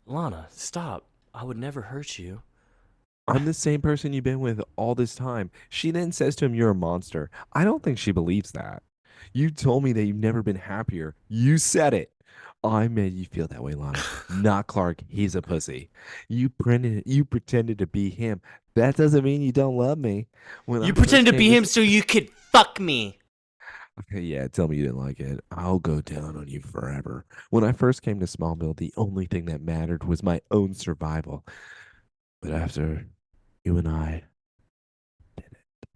Lana, stop. I would never hurt you. I'm the same person you've been with all this time. She then says to him, "You're a monster." I don't think she believes that. You told me that you've never been happier. You said it. I made you feel that way, Lana. Not Clark. He's a pussy. You pretended to be him. That doesn't mean you don't love me. When You I first pretended to came be to him so you could fuck me. Okay, yeah, tell me you didn't like it. I'll go down on you forever. When I first came to Smallville, the only thing that mattered was my own survival. But after you and I did it,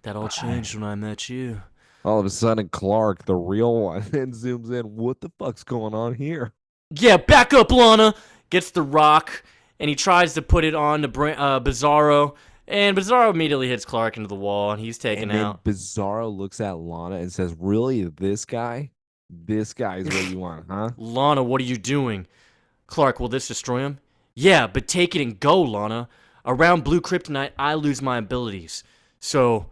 That all changed I when I met you. all of a sudden Clark, the real one, then zooms in. What the fuck's going on here? Yeah, back up, Lana. Gets the rock, and he tries to put it on to Bizarro. And Bizarro immediately hits Clark into the wall, and he's taken And then out. Bizarro looks at Lana and says, "Really, this guy? This guy is what you want, huh?" Lana, what are you doing? Clark, will this destroy him? Yeah, but take it and go, Lana. Around blue kryptonite, I lose my abilities. So,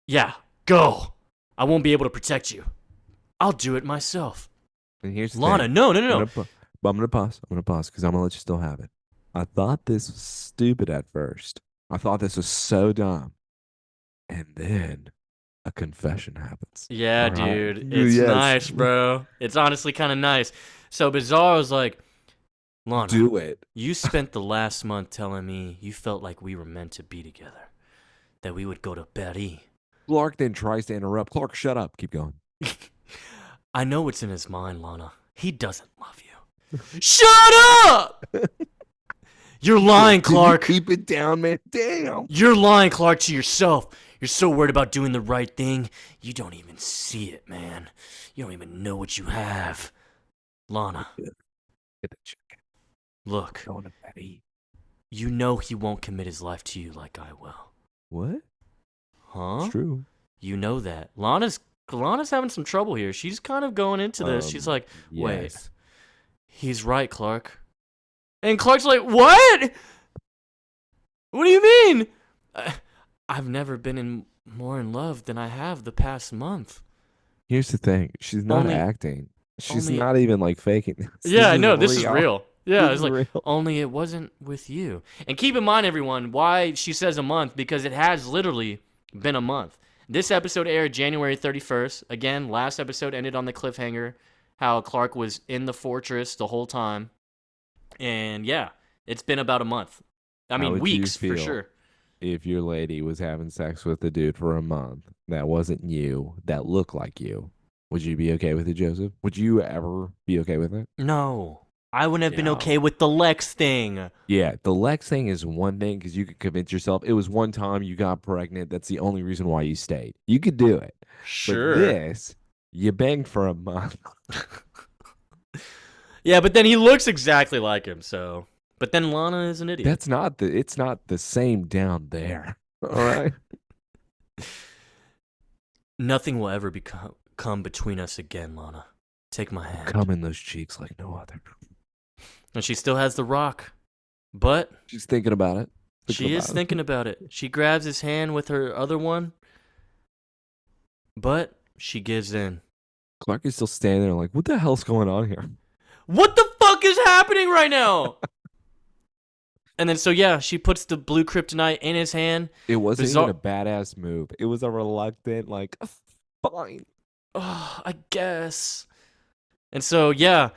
yeah, go. I won't be able to protect you. I'll do it myself. And here's the Lana, thing. no, no, no, I'm no. gonna, but I'm gonna pause. I'm gonna pause because I'm gonna let you still have it. I thought this was stupid at first. I thought this was so dumb. And then a confession happens. Yeah, All right. dude. It's Yes. nice, bro. It's honestly kind of nice. So Bizarro's like, Lana, Do it. you spent the last month telling me you felt like we were meant to be together, that we would go to Paris. Clark then tries to interrupt. Clark, shut up. Keep going. I know what's in his mind, Lana. He doesn't love you. Shut up! You're lying, Can you Clark. keep it down, man. Damn. You're lying, Clark, to yourself. You're so worried about doing the right thing, you don't even see it, man. You don't even know what you have. Lana, Get the check. look, Going to Betty. you know he won't commit his life to you like I will. What? Huh? It's true. You know that. Lana's having some trouble here. She's kind of going into this. She's like, wait, Yes. he's right, Clark. And Clark's like, what? What do you mean? I've never been more in love than I have the past month. Here's the thing. She's not Only- acting. She's only- not even like faking this. Yeah, I This know. is This is real. Yeah, This it's is like, real. only it wasn't with you. And keep in mind, everyone, why she says a month, because it has literally been a month. This episode aired January 31st. Again, last episode ended on the cliffhanger, how Clark was in the fortress the whole time. And yeah, it's been about a month. I How mean, would you weeks for feel sure. if your lady was having sex with a dude for a month that wasn't you, that looked like you? Would you be okay with it, Joseph? Would you ever be okay with it? No, I wouldn't have been Yeah. okay with the Lex thing. Yeah, the Lex thing is one thing because you could convince yourself it was one time you got pregnant. That's the only reason why you stayed. You could do it. Sure. But this, you banged for a month. Yeah, but then he looks exactly like him, so. But then Lana is an idiot. It's not the same down there. All right. Nothing will ever come between us again, Lana. Take my hand. Come in those cheeks like no other. And she still has the rock. But She's thinking about it. she is thinking about it. She grabs his hand with her other one. But she gives in. Clark is still standing there like, what the hell's going on here? What the fuck is happening right now? And then, so yeah, she puts the blue kryptonite in his hand. It wasn't Bizarre- even a badass move. It was a reluctant, like, fine. Oh, I guess. And so, yeah.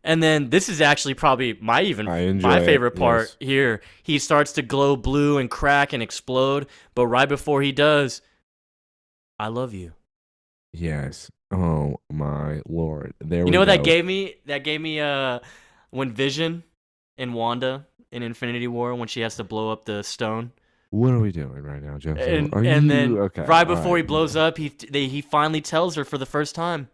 And then this is actually probably my favorite part here. He starts to glow blue and crack and explode. But right before he does, I love you. Yes. Oh my lord. There You know what that go. gave me? That gave me when Vision and Wanda in Infinity War, when she has to blow up the stone. What are we doing right now, Joseph? And then okay? right all before he blows up, he finally tells her for the first time,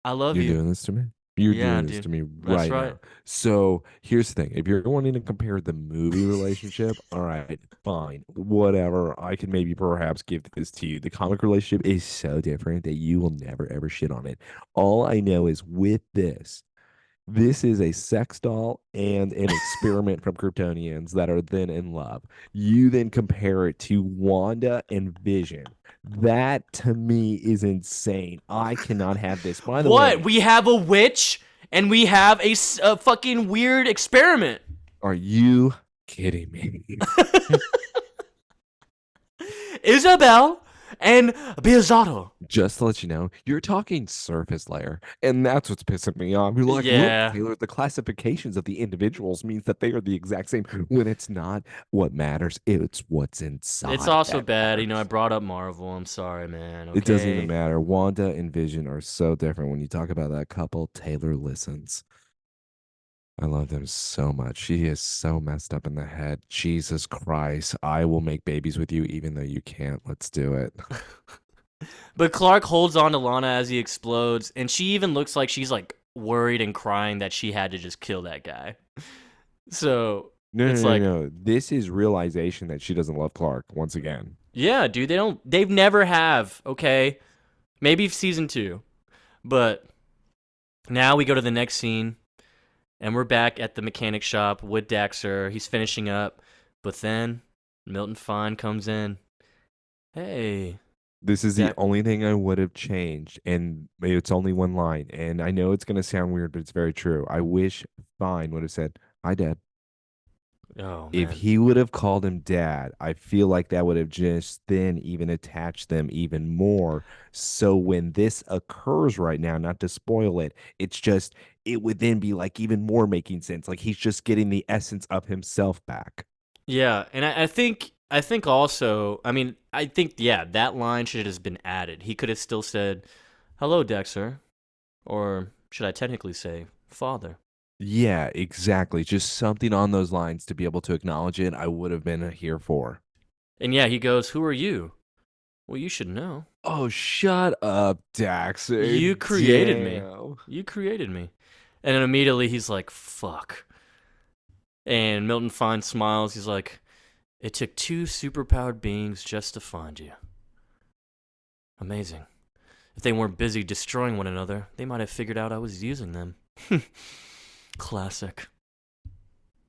I love You're you. doing this to me? You're Yeah, doing this dude. to me That's right right. now. So here's the thing. If you're wanting to compare the movie relationship, all right, fine. Whatever. I can maybe perhaps give this to you. The comic relationship is so different that you will never ever shit on it. All I know is with this is a sex doll and an experiment from Kryptonians that are then in love. You then compare it to Wanda and Vision. That to me is insane. I cannot have this. By the What? way, We have a witch and we have a fucking weird experiment. are you kidding me? Isabel and Bizarro. Just to let you know, you're talking surface layer, and that's what's pissing me off. You're like, look, Yeah. Taylor, the classifications of the individuals means that they are the exact same when it's not. What matters, it's what's inside. It's also that bad. I matters. brought up Marvel. I'm sorry, man. It doesn't even Okay. matter. Wanda and Vision are so different. When you talk about that couple, Taylor listens. I love them so much. She is so messed up in the head. Jesus Christ. I will make babies with you even though you can't. Let's do it. But Clark holds on to Lana as he explodes, and she even looks like she's like worried and crying that she had to just kill that guy. So No, no, it's no, like, no. This is realization that she doesn't love Clark once again. yeah, dude, they've never have, okay? Maybe season 2. But now we go to the next scene, and we're back at the mechanic shop with Dax-Ur. He's finishing up, but then Milton Fine comes in. Hey, This is the Dax. only thing I would have changed, and it's only one line. And I know it's going to sound weird, but it's very true. I wish Fine would have said, "Hi, Dad." Oh If man. he would have called him dad, I feel like that would have just then even attached them even more. So when this occurs right now, not to spoil it, it's just it would then be like even more making sense. Like he's just getting the essence of himself back. Yeah, and I think also, I mean, I think yeah, that line should have been added. He could have still said, "Hello, Dexter," or should I technically say, "Father"? Yeah, exactly. Just something on those lines to be able to acknowledge it, I would have been here for. And yeah, he goes, "Who are you?" Well, you should know. Oh, shut up, Dax-Ur. You created me. Damn. You created me. And then immediately he's like, "Fuck." And Milton Fine smiles. He's like, "It took 2 superpowered beings just to find you. Amazing. If they weren't busy destroying one another, they might have figured out I was using them." Classic.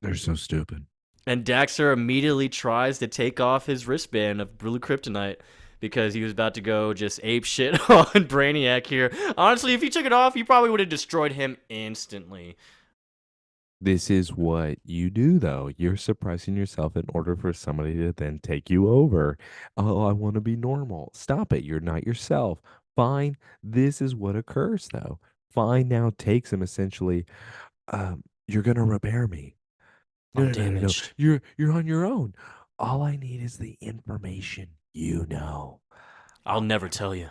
They're so stupid. And Daxter immediately tries to take off his wristband of blue kryptonite because he was about to go just ape shit on Brainiac here. Honestly, if he took it off, he probably would have destroyed him instantly. This is what you do, though. You're suppressing yourself in order for somebody to then take you over. Oh, I want to be normal. Stop it. You're not yourself. Fine. This is what occurs, though. Fine now takes him essentially. You're gonna repair me. No, I'm no, no, no, no. damaged. You're on your own. All I need is the information. You know. I'll never tell you.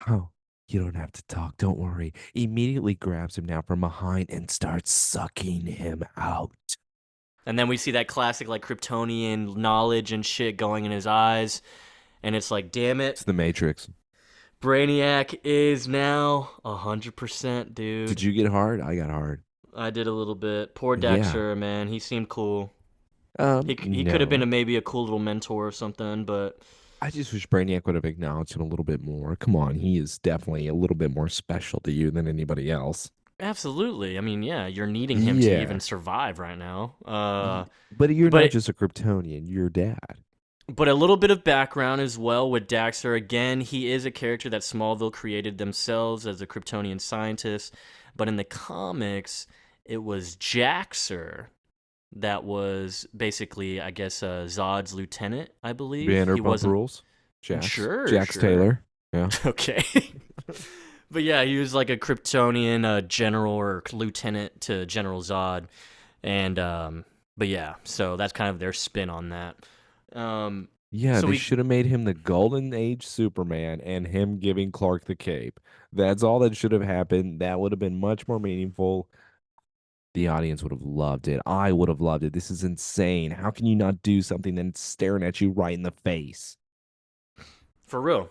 Oh, you don't have to talk. Don't worry. Immediately grabs him now from behind and starts sucking him out. And then we see that classic like Kryptonian knowledge and shit going in his eyes. And it's like, damn It's it. the Matrix. Brainiac is now 100%, dude. Did you get hard? I got hard. I did a little bit. Poor Yeah. Daxter, man. He seemed cool. He could have been No. maybe a cool little mentor or something, but I just wish Brainiac would have acknowledged him a little bit more. Come on, he is definitely a little bit more special to you than anybody else. absolutely. I mean, yeah, you're needing him to even Yeah. survive right now. But you're not But just a Kryptonian, you're dad. but a little bit of background as well with Daxter. Again, he is a character that Smallville created themselves as a Kryptonian scientist, but in the comics, it was Jaxer that was basically, I guess, Zod's lieutenant. I believe he Vanderpump wasn't. Rules. Jax. Sure, Jax sure. Taylor. Yeah. Okay. But yeah, he was like a Kryptonian general or lieutenant to General Zod, and but yeah, so that's kind of their spin on that. Yeah, So they we should have made him the Golden Age Superman and him giving Clark the cape. That's all that should have happened. That would have been much more meaningful. The audience would have loved it. I would have loved it. This is insane. How can you not do something that's staring at you right in the face? for real.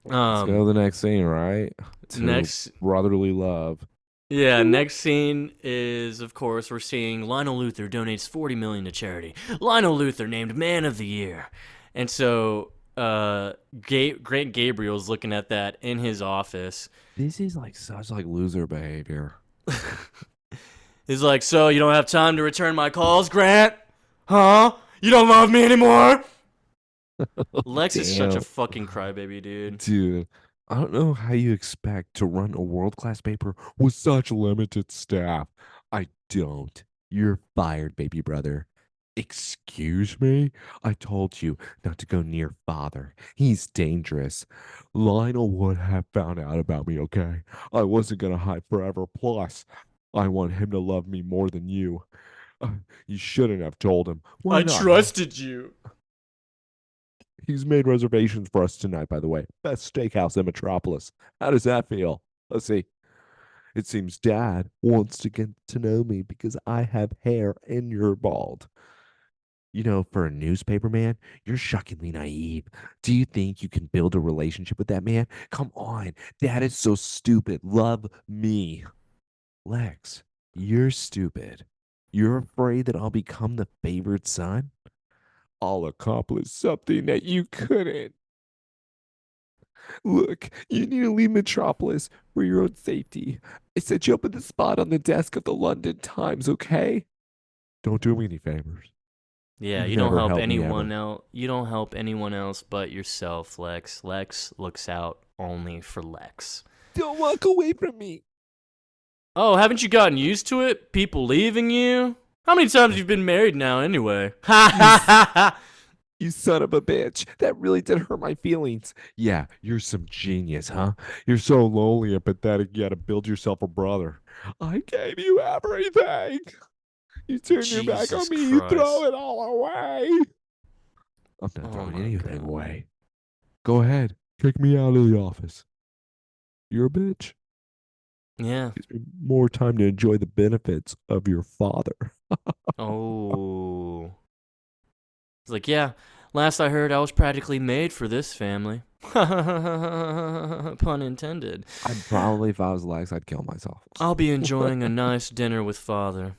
Let's go to the next scene, right? To Next, brotherly love. yeah, next scene is of course we're seeing Lionel Luthor donates 40 million to charity. Lionel Luthor named Man of the Year, and so Grant Gabriel's looking at that in his office. This is like such like loser behavior. He's like, "So you don't have time to return my calls, Grant? Huh? You don't love me anymore?" Lex is such a Damn. fucking crybaby, dude. Dude, I don't know how you expect to run a world-class paper with such limited staff. I don't. You're fired, baby brother. Excuse me? I told you not to go near father. He's dangerous. Lionel would have found out about me, okay? I wasn't gonna hide forever. Plus, I want him to love me more than you. Uh, you shouldn't have told him. Why I not, huh? trusted you. He's made reservations for us tonight, by the way. Best steakhouse in Metropolis. How does that feel? Let's see. It seems Dad wants to get to know me because I have hair and you're bald. You know, for a newspaper man, you're shockingly naive. Do you think you can build a relationship with that man? Come on. Dad is so stupid. Love me. Lex, you're stupid. You're afraid that I'll become the favored son? I'll accomplish something that you couldn't. Look, you need to leave Metropolis for your own safety. I set you up with a spot on the desk of the London Times, okay? Don't do me any favors. Yeah, You've you don't never help helped me anyone ever. else. You don't help anyone else but yourself, Lex. Lex looks out only for Lex. Don't walk away from me. Oh, haven't you gotten used to it? People leaving you? How many times have you been married now, anyway? Ha You, ha ha ha! you son of a bitch. That really did hurt my feelings. Yeah, you're some genius, huh? You're so lonely and pathetic, you gotta build yourself a brother. I gave you everything. You turn your back Jesus on me, you throw Christ. it all away. I'm not Oh throwing my anything god. away. Go ahead. Kick me out of the office. You're a bitch. Yeah. Gives me more time to enjoy the benefits of your father. Oh. It's like, yeah, last I heard I was practically made for this family. Pun intended. I'd probably, if I was Lex, I'd kill myself. I'll be enjoying a nice dinner with father.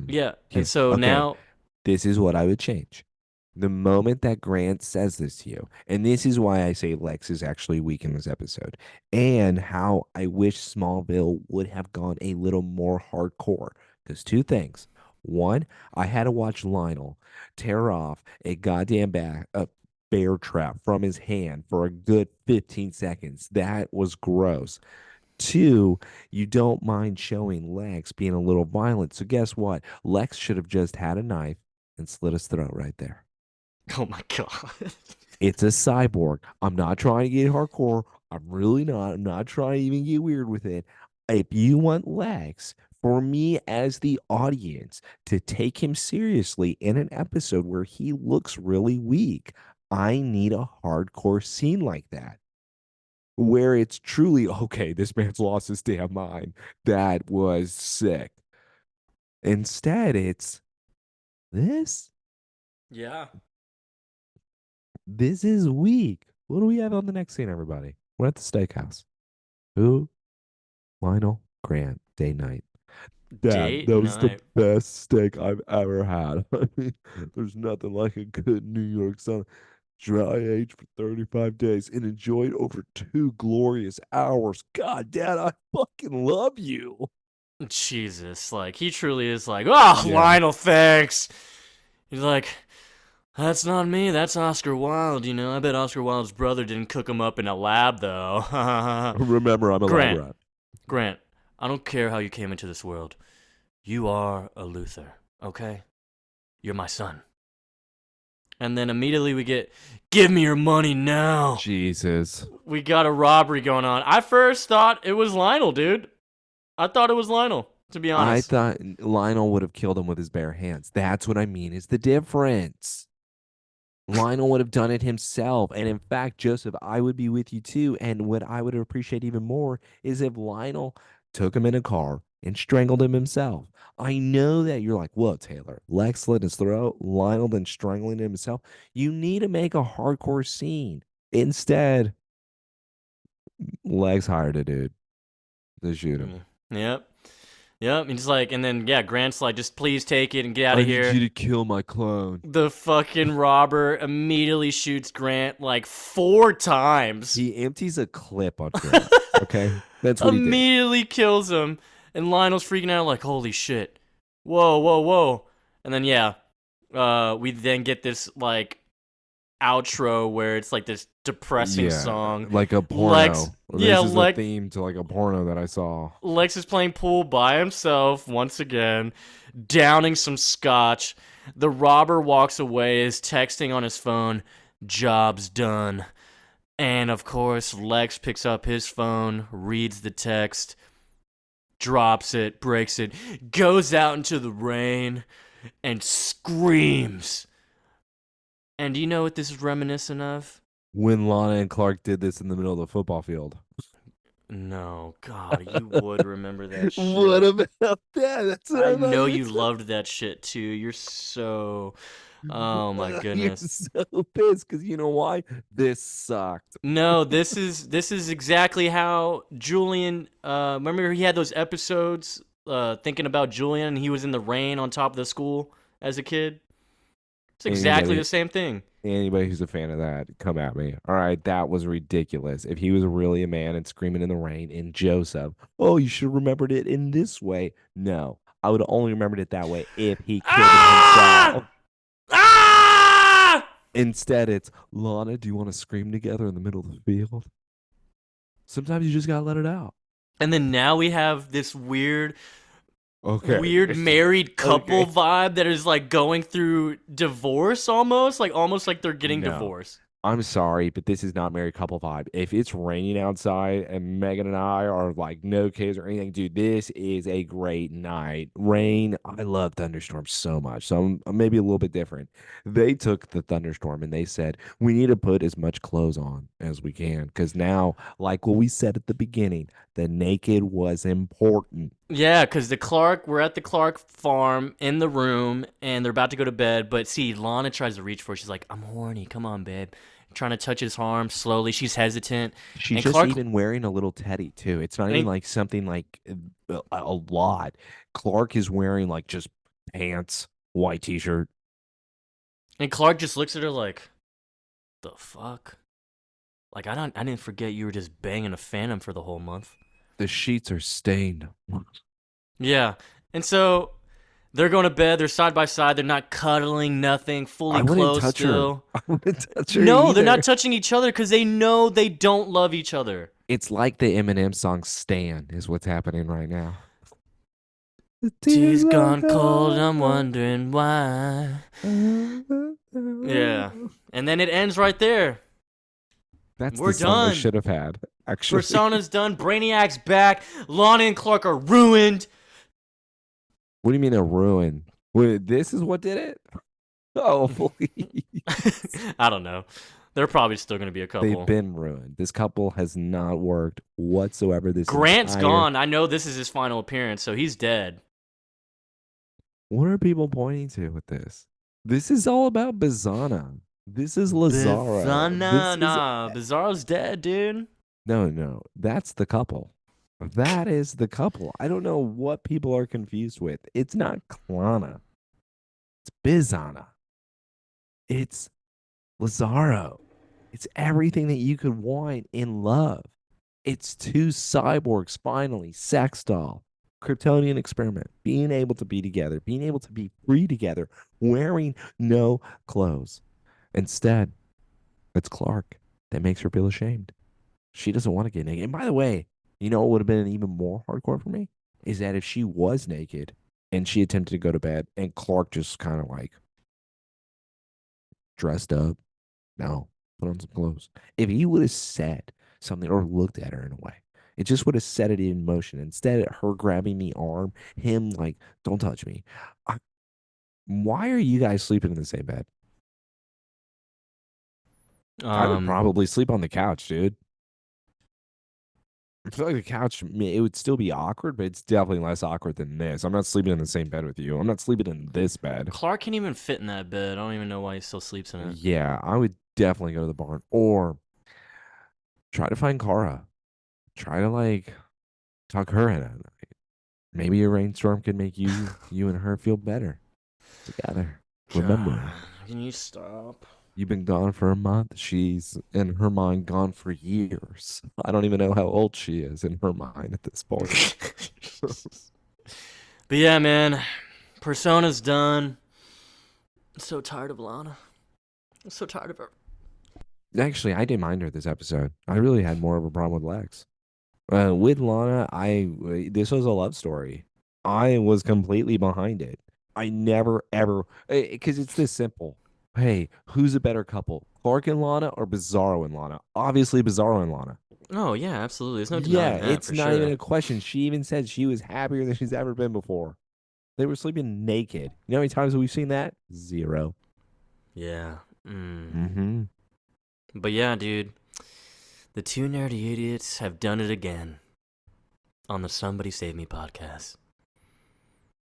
Yeah, and so Okay, now, this is what I would change. The moment that Grant says this to you, and this is why I say Lex is actually weak in this episode, and how I wish Smallville would have gone a little more hardcore. Because two things. One, I had to watch Lionel tear off a goddamn bear trap from his hand for a good 15 seconds. That was gross. Two, you don't mind showing Lex being a little violent. So guess what? Lex should have just had a knife and slit his throat right there. oh my god. It's a cyborg. I'm not trying to get hardcore. I'm really not. I'm not trying to even get weird with it. If you want Lex, for me as the audience to take him seriously in an episode where he looks really weak, I need a hardcore scene like that where it's truly okay, this man's lost his damn mind. That was sick. Instead, it's this. Yeah. This is weak. What do we have on the next scene, everybody? We're at the steakhouse. Who? Lionel Grant, day night. Dad, Date that was the night. best steak I've ever had. I mean, there's nothing like a good New York sun. Dry aged for 35 days and enjoyed over 2 glorious hours. God, Dad, I fucking love you. Jesus, like, he truly is like, oh, Yeah. Lionel, thanks. He's like, that's not me, that's Oscar Wilde, you know? I bet Oscar Wilde's brother didn't cook him up in a lab, though. Remember, I'm a lab Grant, rat. Grant, I don't care how you came into this world. You are a Luthor, okay? You're my son. And then immediately we get, give me your money now. Jesus. We got a robbery going on. I first thought it was Lionel, dude. I thought it was Lionel, to be I honest. thought Lionel would have killed him with his bare hands. That's what I mean is the difference. Lionel would have done it himself. And in fact, Joseph, I would be with you too. And what I would appreciate even more is if Lionel took him in a car and strangled him himself. I know that you're like, whoa, Taylor, Lex slit his throat, Lionel then strangling him himself. You need to make a hardcore scene. Instead, Lex hired a dude to shoot him. Yep. Yep. He's like, and then, yeah, Grant's like, just please take it and get out I of need here. you to kill my clone. The fucking robber immediately shoots Grant like 4 times. He empties a clip on Grant. Okay, that's what he did. Immediately kills him. And Lionel's freaking out like, holy shit. Whoa, whoa, whoa. And then, yeah, we then get this like outro where it's like this depressing Yeah, song. like a Lex, porno. yeah, This is the Lex, theme to like a porno that I saw. Lex is playing pool by himself once again, downing some scotch. The robber walks away, is texting on his phone, "Job's done." And of course, Lex picks up his phone, reads the text, drops it, breaks it, goes out into the rain, and screams. And do you know what this is reminiscent of? When Lana and Clark did this in the middle of the football field. No, God, you would remember that What shit. about that? That's what I I thought know you you loved that shit too. You're so. Oh my You're goodness. so pissed because you know why? This sucked. No, this is exactly how Julian. Remember he had those episodes thinking about Julian, and he was in the rain on top of the school as a kid. It's exactly the Anybody same thing. anybody who's a fan of that, come at me. All right, that was ridiculous. If he was really a man and screaming in the rain in Joseph, oh, you should have remembered it in this way. No, I would have only remembered it that way if he killed him himself. Ah! Ah! Instead, it's Lana, do you want to scream together in the middle of the field? Sometimes you just gotta let it out. And then now we have this Okay. weird married couple Okay. vibe that is like going through divorce almost like they're getting No. divorced. I'm sorry, but this is not married couple vibe. If it's raining outside and Megan and I are like no kids or anything, dude, this is a great night. Rain, I love thunderstorms so much. So I'm maybe a little bit different. They took the thunderstorm and they said, we need to put as much clothes on as we can. Because now, like what we said at the beginning, the naked was important. Yeah, because we're at the Clark farm in the room, and they're about to go to bed. But see, Lana tries to reach for her. She's like, "I'm horny. Come on, babe." Trying to touch his arm slowly. She's hesitant, She's and just Clark even wearing a little teddy too. It's not even and, like something like a lot. Clark is wearing like just pants, white t-shirt. and Clark just looks at her like, "The fuck." Like I didn't forget you were just banging a phantom for the whole month. The sheets are stained. Yeah, and so they're going to bed. They're side by side. They're not cuddling, nothing, fully I wouldn't clothed touch her. still. I wouldn't touch her No, they're either. not touching each other because they know they don't love each other. It's like the Eminem song "Stan" is what's happening right now. The tears Tea's are gone cold, I'm gone. wondering why. Yeah. And then it ends right there. That's We're the song they done. should have had, actually. Persona's done. Brainiac's back. Lana and Clark are ruined. What do you mean a ruin? Wait, this is what did it? Oh, please. I don't know. They're probably still going to be a They've couple. been ruined. This couple has not worked whatsoever this Grant's entire. gone. I know this is his final appearance, so he's dead. What are people pointing to with this? This is all about Bizana. This is Lazaro. Bizana, This is nah. Bizarro's dead, dude. no. That's the couple. That is the couple. I don't know what people are confused with. It's not Clana. It's Bizana. It's Lazaro. It's everything that you could want in love. It's two cyborgs finally, sex doll, Kryptonian experiment, being able to be together, being able to be free together, wearing no clothes. Instead, it's Clark that makes her feel ashamed. She doesn't want to get naked. And by the way, you know what would have been even more hardcore for me? Is that if she was naked and she attempted to go to bed and Clark just kind of like dressed up, no, put on some clothes. If he would have said something or looked at her in a way, it just would have set it in motion. Instead of her grabbing the arm, him like, don't touch me. Why are you guys sleeping in the same bed? I would probably sleep on the couch, dude. I feel like the couch, it would still be awkward, but it's definitely less awkward than this. I'm not sleeping in the same bed with you. I'm not sleeping in this bed. Clark can't even fit in that bed. I don't even know why he still sleeps in it. Yeah, I would definitely go to the barn or try to find Kara. Try to like tuck her in at night. Maybe a rainstorm could make you and her feel better together. Remember, God, can you stop? you've been gone for a month. She's in her mind gone for years. I don't even know how old she is in her mind at this point. But yeah, man, Persona's done. so tired of Lana. I'm so tired of her. Actually, I didn't mind her this episode. I really had more of a problem with Lex. With Lana, this was a love story. I was completely behind it. I never ever because it's this simple. Hey, who's a better couple, Clark and Lana or Bizarro and Lana? Obviously, Bizarro and Lana. Oh yeah, absolutely. There's no Yeah, denying that it's for not even sure. a question. She even said she was happier than she's ever been before. They were sleeping naked. You know how many times we've seen that? Zero. Yeah. Mm. Mm-hmm. But yeah, dude, the two nerdy idiots have done it again on the Somebody Save Me podcast.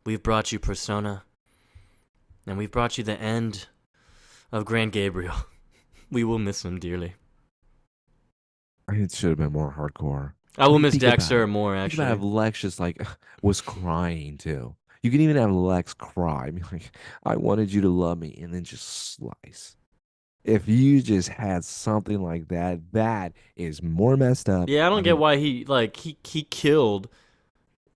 We've brought you Persona, and we've brought you the end of Grant Gabriel. We will miss him dearly. It should have been more hardcore. I will I mean, miss think about Dax-Ur it. more, Think about if actually. Lex just like was crying too. You can even have Lex cry. Be like, I wanted you to love me, and then just slice. If you just had something like that, that is more messed up. Yeah, I I don't get mean, why he killed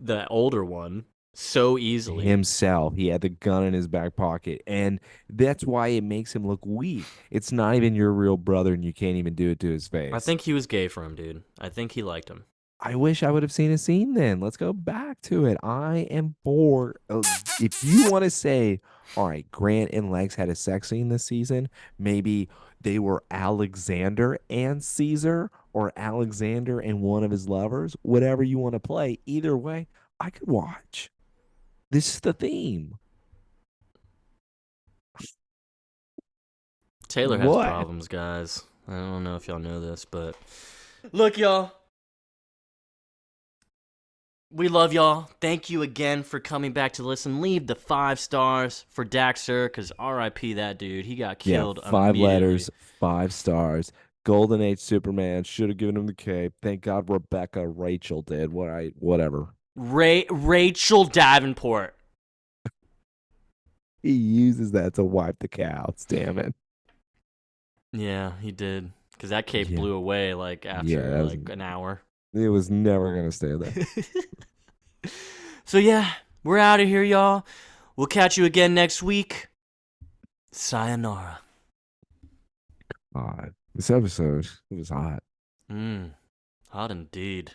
the older one so easily. himself, he had the gun in his back pocket, and that's why it makes him look weak. It's not even your real brother, and you can't even do it to his I face. think he was gay for him, dude. I think he liked him. I wish I would have seen a scene then. Let's go back to it. I am bored. If you want to say, all right, Grant and Lex had a sex scene this season, maybe they were Alexander and Caesar or Alexander and one of his lovers, whatever you want to play. Either way, I could watch. This is the theme. Taylor has What? problems, guys. I don't know if y'all know this, but look, y'all. We love y'all. Thank you again for coming back to listen. Leave the 5 stars for Dax-Ur, because RIP that dude. He got Yeah, killed 5 letters, immediately. 5 stars. Golden Age Superman should have given him the cape. Thank God Rachel did. Whatever. Rachel Davenport. He uses that to wipe the cows. Damn it. Yeah, he did. Because that cape Yeah. blew away like Yeah, after like an hour. it was never gonna stay there. So yeah, we're out of here, y'all. We'll catch you again next week. Sayonara. God, this episode it was hot. Hot indeed.